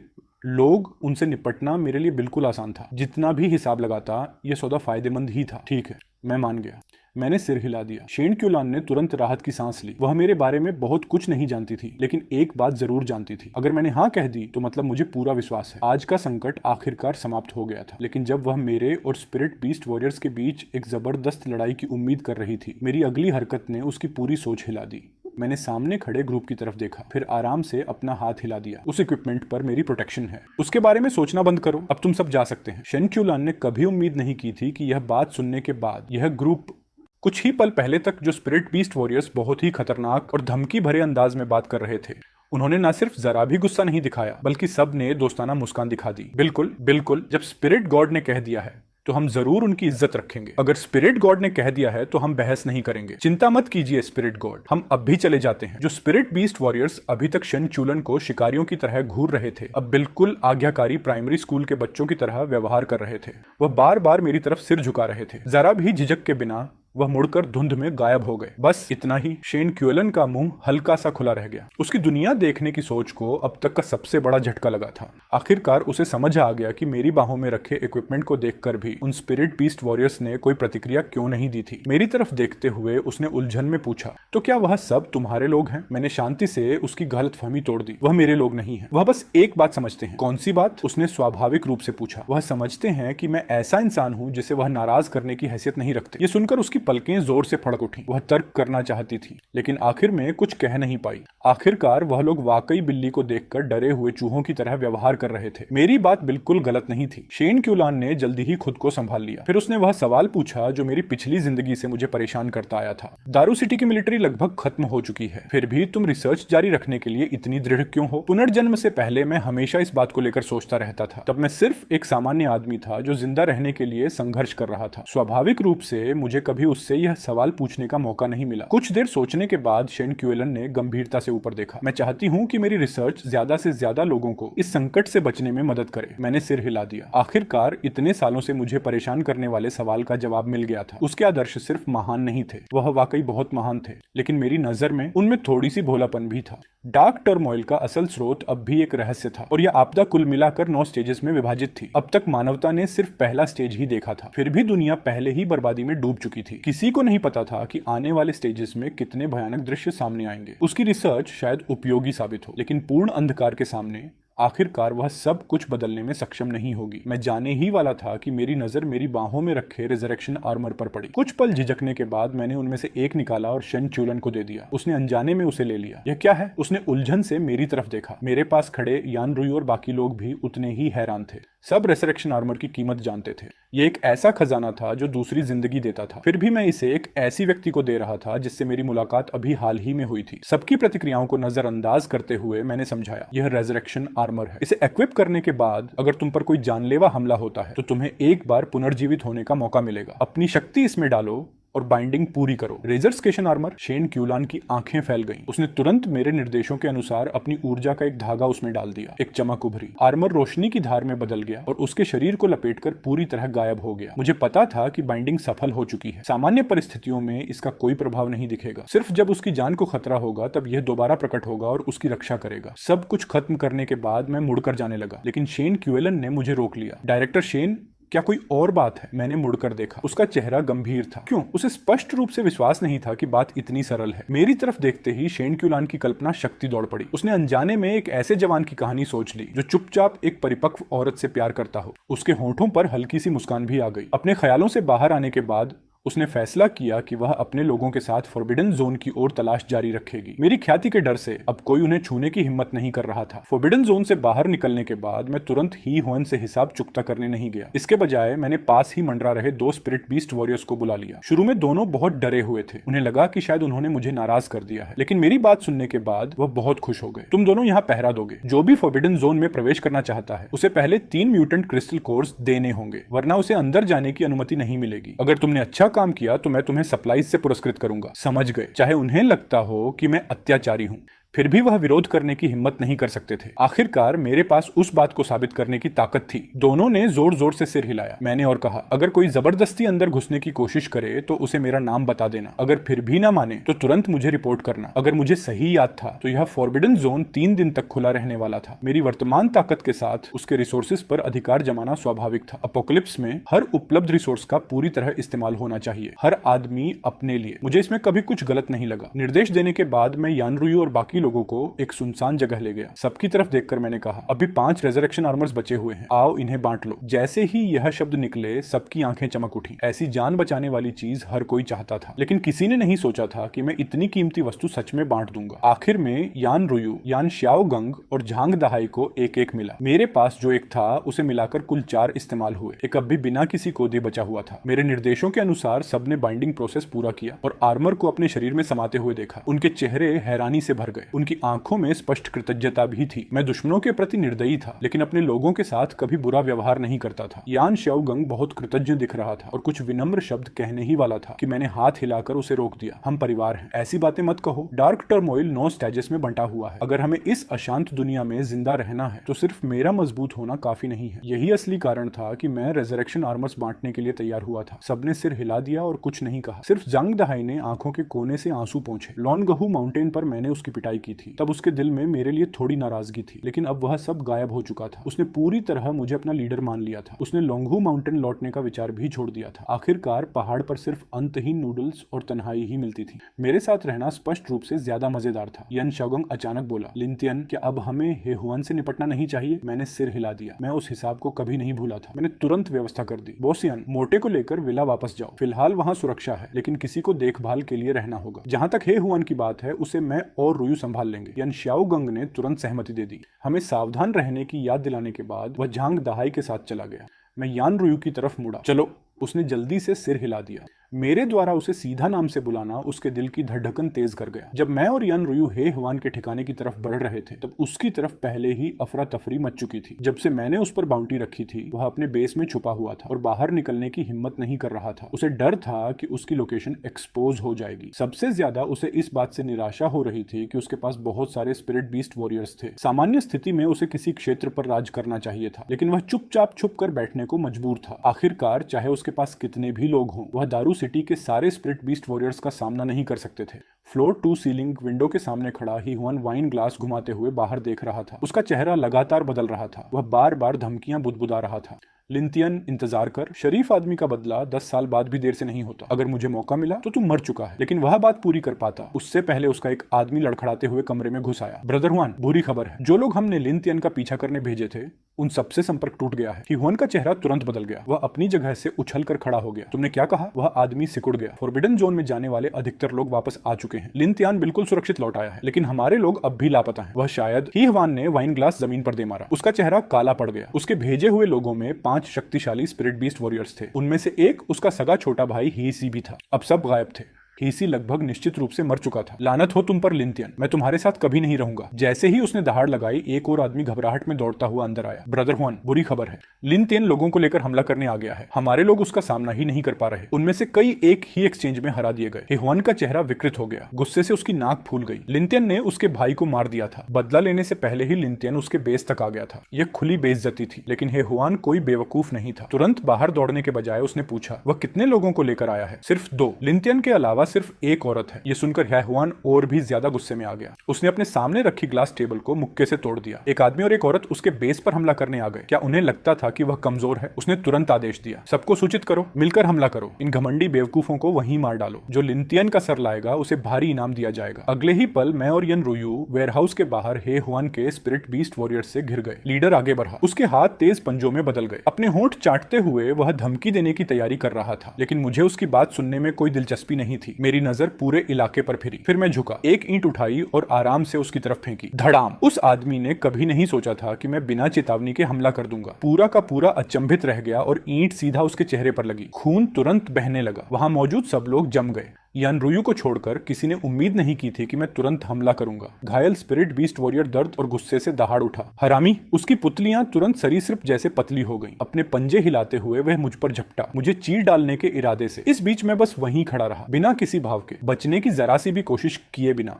लोग उनसे निपटना मेरे लिए बिल्कुल आसान था। जितना भी हिसाब लगाता, यह सौदा फायदेमंद ही था। ठीक है, मैं मान गया। मैंने सिर हिला दिया। शेन क्यूलान ने तुरंत राहत की सांस ली। वह मेरे बारे में बहुत कुछ नहीं जानती थी, लेकिन एक बात जरूर जानती थी। अगर मैंने हाँ कह दी तो मतलब मुझे पूरा विश्वास है। आज का संकट आखिरकार समाप्त हो गया था, लेकिन जब वह मेरे और स्पिरिट बीस्ट वॉरियर्स के बीच एक जबरदस्त लड़ाई की उम्मीद कर रही थी, मेरी अगली हरकत ने उसकी पूरी सोच हिला दी। मैंने सामने खड़े ग्रुप की तरफ देखा, फिर आराम से अपना हाथ हिला दिया। उस इक्विपमेंट पर मेरी प्रोटेक्शन है, उसके बारे में सोचना बंद करो। अब तुम सब जा सकते हैं। शेन क्यूलान ने कभी उम्मीद नहीं की थी कि यह बात सुनने के बाद यह ग्रुप कुछ ही पल पहले तक जो स्पिरिट बीस्ट वॉरियर्स बहुत ही खतरनाक और धमकी भरे अंदाज में बात कर रहे थे, उन्होंने न सिर्फ जरा भी गुस्सा नहीं दिखाया, बल्कि सब ने दोस्ताना मुस्कान दिखा दी। बिल्कुल बिल्कुल, जब स्पिरिट गॉड ने कह दिया है तो हम जरूर उनकी इज्जत रखेंगे। अगर स्पिरिट गॉड ने कह दिया है तो हम बहस नहीं करेंगे। चिंता मत कीजिए स्पिरिट गॉड, हम अब भी चले जाते हैं। जो स्पिरिट बीस्ट वॉरियर्स अभी तक शेन क्यूलन को शिकारियों की तरह घूर रहे थे, अब बिल्कुल आज्ञाकारी प्राइमरी स्कूल के बच्चों की तरह व्यवहार कर रहे थे। वह बार बार मेरी तरफ सिर झुका रहे थे। जरा भी झिझक के बिना वह मुड़कर धुंध में गायब हो गए। बस इतना ही। शेन क्यूएलन का मुंह हल्का सा खुला रह गया। उसकी दुनिया देखने की सोच को अब तक का सबसे बड़ा झटका लगा था। आखिरकार उसे समझ आ गया कि मेरी बाहों में रखे इक्विपमेंट को देखकर भी उन स्पिरिट बीस्ट वॉरियर्स ने कोई प्रतिक्रिया क्यों नहीं दी थी। मेरी तरफ देखते हुए उसने उलझन में पूछा, तो क्या वह सब तुम्हारे लोग हैं? मैंने शांति से उसकी गलतफहमी तोड़ दी। वह मेरे लोग नहीं है, वह बस एक बात समझते हैं। कौन सी बात? उसने स्वाभाविक रूप से पूछा। वह समझते हैं कि मैं ऐसा इंसान हूं जिसे वह नाराज करने की हैसियत नहीं रखते। ये सुनकर उसकी पलकें जोर से फड़क उठी। वह तर्क करना चाहती थी, लेकिन आखिर में कुछ कह नहीं पाई। आखिरकार वह लोग वाकई बिल्ली को देखकर डरे हुए चूहों की तरह व्यवहार कर रहे थे। मेरी बात बिल्कुल गलत नहीं थी। शेन क्यूलान ने जल्दी ही खुद को संभाल लिया। फिर उसने वह सवाल पूछा जो मेरी पिछली जिंदगी से मुझे परेशान करता आया था। दारू सिटी की मिलिट्री लगभग खत्म हो चुकी है, फिर भी तुम रिसर्च जारी रखने के लिए इतनी दृढ़ क्यों हो? पुनर्जन्म से पहले मैं हमेशा इस बात को लेकर सोचता रहता था। तब मैं सिर्फ एक सामान्य आदमी था जो जिंदा रहने के लिए संघर्ष कर रहा था। स्वाभाविक रूप से मुझे कभी उससे यह सवाल पूछने का मौका नहीं मिला। कुछ देर सोचने के बाद शेन क्यूएलन ने गंभीरता से ऊपर देखा। मैं चाहती हूँ कि मेरी रिसर्च ज्यादा से ज्यादा लोगों को इस संकट से बचने में मदद करे। मैंने सिर हिला दिया। आखिरकार इतने सालों से मुझे परेशान करने वाले सवाल का जवाब मिल गया था। उसके आदर्श सिर्फ महान नहीं थे, वह वाकई बहुत महान थे, लेकिन मेरी नजर में उनमें थोड़ी सी भोलापन भी था। डार्क टर्मोइल का असल स्रोत अब भी एक रहस्य था और यह आपदा कुल मिलाकर 9 स्टेजेस में विभाजित थी। अब तक मानवता ने सिर्फ पहला स्टेज ही देखा था, फिर भी दुनिया पहले ही बर्बादी में डूब चुकी थी। किसी को नहीं पता था कि आने वाले स्टेजेस में कितने भयानक दृश्य सामने आएंगे। उसकी रिसर्च शायद उपयोगी साबित हो, लेकिन पूर्ण अंधकार के सामने आखिरकार वह सब कुछ बदलने में सक्षम नहीं होगी। मैं जाने ही वाला था कि मेरी नजर मेरी बाहों में रखे रिजरेक्शन आर्मर पर पड़ी। कुछ पल झिझकने के बाद मैंने उनमें से एक निकाला और शेन क्यूएलन को दे दिया। उसने अनजाने में उसे ले लिया। यह क्या है? उसने उलझन से मेरी तरफ देखा। मेरे पास खड़े यान रुई और बाकी लोग भी उतने ही हैरान थे। सब रिजरेक्शन आर्मर की कीमत जानते थे। ये एक ऐसा खजाना था जो दूसरी जिंदगी देता था। फिर भी मैं इसे एक ऐसी व्यक्ति को दे रहा था जिससे मेरी मुलाकात अभी हाल ही में हुई थी। सबकी प्रतिक्रियाओं को नजरअंदाज करते हुए मैंने समझाया, यह रिजरेक्शन आर्मर है। इसे इक्विप करने के बाद अगर तुम पर कोई जानलेवा हमला होता है तो तुम्हें एक बार पुनर्जीवित होने का मौका मिलेगा। अपनी शक्ति इसमें डालो और बाइंडिंग पूरी करो। रेजर्स्केशन आर्मर। शेन क्यूएलन की आंखें फैल गईं। उसने तुरंत मेरे निर्देशों के अनुसार अपनी ऊर्जा का एक धागा उसमें डाल दिया। एक चमक उभरी। आर्मर रोशनी की धार में बदल गया और उसके शरीर को लपेटकर पूरी तरह गायब हो गया। मुझे पता था कि बाइंडिंग सफल हो चुकी है। सामान्य परिस्थितियों में इसका कोई प्रभाव नहीं दिखेगा। सिर्फ जब उसकी जान को खतरा होगा तब यह दोबारा प्रकट होगा और उसकी रक्षा करेगा। सब कुछ खत्म करने के बाद मैं मुड़कर जाने लगा, लेकिन शेन क्यूएलन ने मुझे रोक लिया। डायरेक्टर शेन, क्या कोई और बात है? मैंने मुड़कर देखा। उसका चेहरा गंभीर था। क्यों? उसे स्पष्ट रूप से विश्वास नहीं था कि बात इतनी सरल है। मेरी तरफ देखते ही शेन क्यूएलन की कल्पना शक्ति दौड़ पड़ी। उसने अनजाने में एक ऐसे जवान की कहानी सोच ली जो चुपचाप एक परिपक्व औरत से प्यार करता हो। उसके होंठों पर हल्की सी मुस्कान भी आ गई। अपने ख्यालों से बाहर आने के बाद उसने फैसला किया कि वह अपने लोगों के साथ फॉरबिडन जोन की ओर तलाश जारी रखेगी। मेरी ख्याति के डर से अब कोई उन्हें छूने की हिम्मत नहीं कर रहा था। फॉरबिडन जोन से बाहर निकलने के बाद मैं तुरंत ही हुआन से हिसाब चुकता करने नहीं गया। इसके बजाय मैंने पास ही मंडरा रहे 2 स्पिरिट बीस्ट वॉरियर्स को बुला लिया। शुरू में दोनों बहुत डरे हुए थे। उन्हें लगा कि शायद उन्होंने मुझे नाराज कर दिया है, लेकिन मेरी बात सुनने के बाद वह बहुत खुश हो गए। तुम दोनों यहाँ पहरा दोगे। जो भी फॉरबिडन जोन में प्रवेश करना चाहता है उसे पहले 3 म्यूटेंट क्रिस्टल कोर्स देने होंगे, वरना उसे अंदर जाने की अनुमति नहीं मिलेगी। अगर तुमने अच्छा काम किया तो मैं तुम्हें सप्लाईज से पुरस्कृत करूंगा। समझ गए? चाहे उन्हें लगता हो कि मैं अत्याचारी हूं, फिर भी वह विरोध करने की हिम्मत नहीं कर सकते थे। आखिरकार मेरे पास उस बात को साबित करने की ताकत थी। दोनों ने जोर जोर से सिर हिलाया। मैंने और कहा, अगर कोई जबरदस्ती अंदर घुसने की कोशिश करे तो उसे मेरा नाम बता देना। अगर फिर भी ना माने तो तुरंत मुझे रिपोर्ट करना। अगर मुझे सही याद था तो यह फॉरबिडन जोन 3 दिन तक खुला रहने वाला था। मेरी वर्तमान ताकत के साथ उसके रिसोर्सेज पर अधिकार जमाना स्वाभाविक था। अपोकलिप्स में हर उपलब्ध रिसोर्स का पूरी तरह इस्तेमाल होना चाहिए, हर आदमी अपने लिए। मुझे इसमें कभी कुछ गलत नहीं लगा। निर्देश देने के बाद मैं यान रुई और बाकी लोगों को एक सुनसान जगह ले गया। सबकी तरफ देखकर मैंने कहा, अभी 5 रेजरेक्शन आर्मर्स बचे हुए हैं, आओ इन्हें बांट लो। जैसे ही यह शब्द निकले सबकी आंखें चमक उठी। ऐसी जान बचाने वाली चीज हर कोई चाहता था, लेकिन किसी ने नहीं सोचा था कि मैं इतनी कीमती वस्तु सच में बांट दूंगा। आखिर में यान रुयू, यान श्याओ गंग और झांग दहाई को एक एक मिला। मेरे पास जो एक था उसे मिलाकर कुल 4 इस्तेमाल हुए। एक अब भी बिना किसी कोदे बचा हुआ था। मेरे निर्देशों के अनुसार सबने बाइंडिंग प्रोसेस पूरा किया और आर्मर को अपने शरीर में समाते हुए देखा। उनके चेहरे हैरानी से भर गए। उनकी आंखों में स्पष्ट कृतज्ञता भी थी। मैं दुश्मनों के प्रति निर्दयी था, लेकिन अपने लोगों के साथ कभी बुरा व्यवहार नहीं करता था। यान श्याओगंग बहुत कृतज्ञ दिख रहा था और कुछ विनम्र शब्द कहने ही वाला था कि मैंने हाथ हिलाकर उसे रोक दिया। हम परिवार हैं, ऐसी बातें मत कहो। डार्क टर्मोइल 9 स्टेजेस में बंटा हुआ है। अगर हमें इस अशांत दुनिया में जिंदा रहना है तो सिर्फ मेरा मजबूत होना काफी नहीं है। यही असली कारण था कि मैं रेजरेक्शन आर्मर्स बांटने के लिए तैयार हुआ था। सबने सिर हिला दिया और कुछ नहीं कहा। सिर्फ जांग दहाई ने आंखों के कोने से आंसू पोंछे। लॉनगहू माउंटेन पर मैंने उसकी पिटाई की थी। तब उसके दिल में मेरे लिए थोड़ी नाराजगी थी, लेकिन अब वह सब गायब हो चुका था। उसने पूरी तरह मुझे अपना लीडर मान लिया था। उसने लोंगहू माउंटेन लौटने का विचार भी छोड़ दिया था। आखिरकार पहाड़ पर सिर्फ अंतहीन नूडल्स और तन्हाई ही मिलती थी। मेरे साथ रहना स्पष्ट रूप से ज्यादा मजेदार था। यान श्याओगंग अचानक बोला, लिंतियन, क्या अब हमें हेहुआन से निपटना नहीं चाहिए? मैंने सिर हिला दिया। मैं उस हिसाब को कभी नहीं भूला था। मैंने तुरंत व्यवस्था कर दी। बोसियन, मोटे को लेकर विला वापस जाओ। फिलहाल वहां सुरक्षा है, लेकिन किसी को देखभाल के लिए रहना होगा। जहां तक हेहुआन की बात है, उसे मैं और रुयू संभाल लेंगे। यान श्याओगंग ने तुरंत सहमति दे दी। हमें सावधान रहने की याद दिलाने के बाद वह झांग दहाई के साथ चला गया। मैं यान रुयू की तरफ मुड़ा। चलो उसने जल्दी से सिर हिला दिया। मेरे द्वारा उसे सीधा नाम से बुलाना उसके दिल की धड़कन तेज कर गया। जब मैं और यन रुयु हे हवान के ठिकाने की तरफ बढ़ रहे थे तब उसकी तरफ पहले ही अफरा तफरी मच चुकी थी। जब से मैंने उस पर बाउंटी रखी थी वह अपने बेस में छुपा हुआ था और बाहर निकलने की हिम्मत नहीं कर रहा था। उसे डर था कि उसकी लोकेशन एक्सपोज हो जाएगी। सबसे ज्यादा उसे इस बात से निराशा हो रही थी कि उसके पास बहुत सारे स्पिरिट बीस्ट वॉरियर्स थे। सामान्य स्थिति में उसे किसी क्षेत्र पर राज करना चाहिए था, लेकिन वह चुपचाप छुप कर बैठने को मजबूर था। आखिरकार चाहे उसके पास कितने भी लोग हों, वह दारू सिटी के सारे स्पिरिट बीस्ट वॉरियर्स का सामना नहीं कर सकते थे। फ्लोर टू सीलिंग विंडो के सामने खड़ा ही हुआन वाइन ग्लास घुमाते हुए बाहर देख रहा था। उसका चेहरा लगातार बदल रहा था। वह बार बार धमकियां बुदबुदा रहा था। लिंतियन, इंतजार कर। शरीफ आदमी का बदला 10 साल बाद भी देर से नहीं होता। अगर मुझे मौका मिला तो तू मर चुका है। लेकिन वह बात पूरी कर पाता उससे पहले उसका एक आदमी लड़खड़ाते हुए कमरे में घुस आया। ब्रदर हुआन, बुरी खबर है। जो लोग हमने लिंतियन का पीछा करने भेजे थे उन सबसे संपर्क टूट गया है। हुआन का चेहरा तुरंत बदल गया। वह अपनी जगह से उछलकर खड़ा हो गया। तुमने क्या कहा? वह आदमी सिकुड़ गया। फॉरबिडन जोन में जाने वाले अधिकतर लोग वापस आ चुके हैं। लिंतियन बिल्कुल सुरक्षित लौट आया है, लेकिन हमारे लोग अब भी लापता हैं। वह शायद ही हुआन ने वाइन ग्लास जमीन पर दे मारा। उसका चेहरा काला पड़ गया। उसके भेजे हुए लोगों में 5 शक्तिशाली स्पिरिट बीस्ट वॉरियर्स थे। उनमें से एक उसका सगा छोटा भाई हीसी भी था। अब सब गायब थे। हीसी लगभग निश्चित रूप से मर चुका था। लानत हो तुम पर लिंतियन, मैं तुम्हारे साथ कभी नहीं रहूंगा। जैसे ही उसने दहाड़ लगाई एक और आदमी घबराहट में दौड़ता हुआ अंदर आया। ब्रदर हुआन, बुरी खबर है। लिंतियन लोगों को लेकर हमला करने आ गया है। हमारे लोग उसका सामना ही नहीं कर पा रहे। उनमें से कई एक ही एक्सचेंज में हरा दिए गए। हुआन का चेहरा विकृत हो गया। गुस्से से उसकी नाक फूल गई। लिंतियन ने उसके भाई को मार दिया था। बदला लेने से पहले ही लिंतियन उसके बेस तक आ गया था। यह खुली बेइज्जती थी, लेकिन हुआन कोई बेवकूफ नहीं था। तुरंत बाहर दौड़ने के बजाय उसने पूछा, वह कितने लोगों को लेकर आया है? सिर्फ 2। लिंतियन के अलावा सिर्फ एक औरत है। यह सुनकर हुआन और भी ज्यादा गुस्से में आ गया। उसने अपने सामने रखी ग्लास टेबल को मुक्के से तोड़ दिया। एक आदमी और एक औरत उसके बेस पर हमला करने आ गए। क्या उन्हें लगता था कि वह कमजोर है? उसने तुरंत आदेश दिया, सबको सूचित करो, मिलकर हमला करो। इन घमंडी बेवकूफों को वहीं मार डालो। जो लिंतियन का सर लाएगा उसे भारी इनाम दिया जाएगा। अगले ही पल मैं और यन रुयु वेयरहाउस के बाहर हुआन के स्पिरिट बीस्ट वॉरियर्स से घिर गए। लीडर आगे बढ़ा। उसके हाथ तेज पंजों में बदल गए। अपने होंठ चाटते हुए वह धमकी देने की तैयारी कर रहा था, लेकिन मुझे उसकी बात सुनने में कोई दिलचस्पी नहीं थी। मेरी नजर पूरे इलाके पर फिरी। फिर मैं झुका, एक ईंट उठाई और आराम से उसकी तरफ फेंकी। धड़ाम। उस आदमी ने कभी नहीं सोचा था कि मैं बिना चेतावनी के हमला कर दूंगा। पूरा का पूरा अचंभित रह गया और ईंट सीधा उसके चेहरे पर लगी। खून तुरंत बहने लगा। वहां मौजूद सब लोग जम गए। यान रुयु को छोड़कर किसी ने उम्मीद नहीं की थी कि मैं तुरंत हमला करूंगा। घायल स्पिरिट बीस्ट वॉरियर दर्द और गुस्से से दहाड़ उठा। हरामी। उसकी पुतलियां तुरंत सरीसृप जैसे पतली हो गईं। अपने पंजे हिलाते हुए वह मुझ पर झपटा, मुझे चीर डालने के इरादे से। इस बीच मैं बस वहीं खड़ा रहा, बिना किसी भाव के, बचने की जरा सी भी कोशिश किए बिना।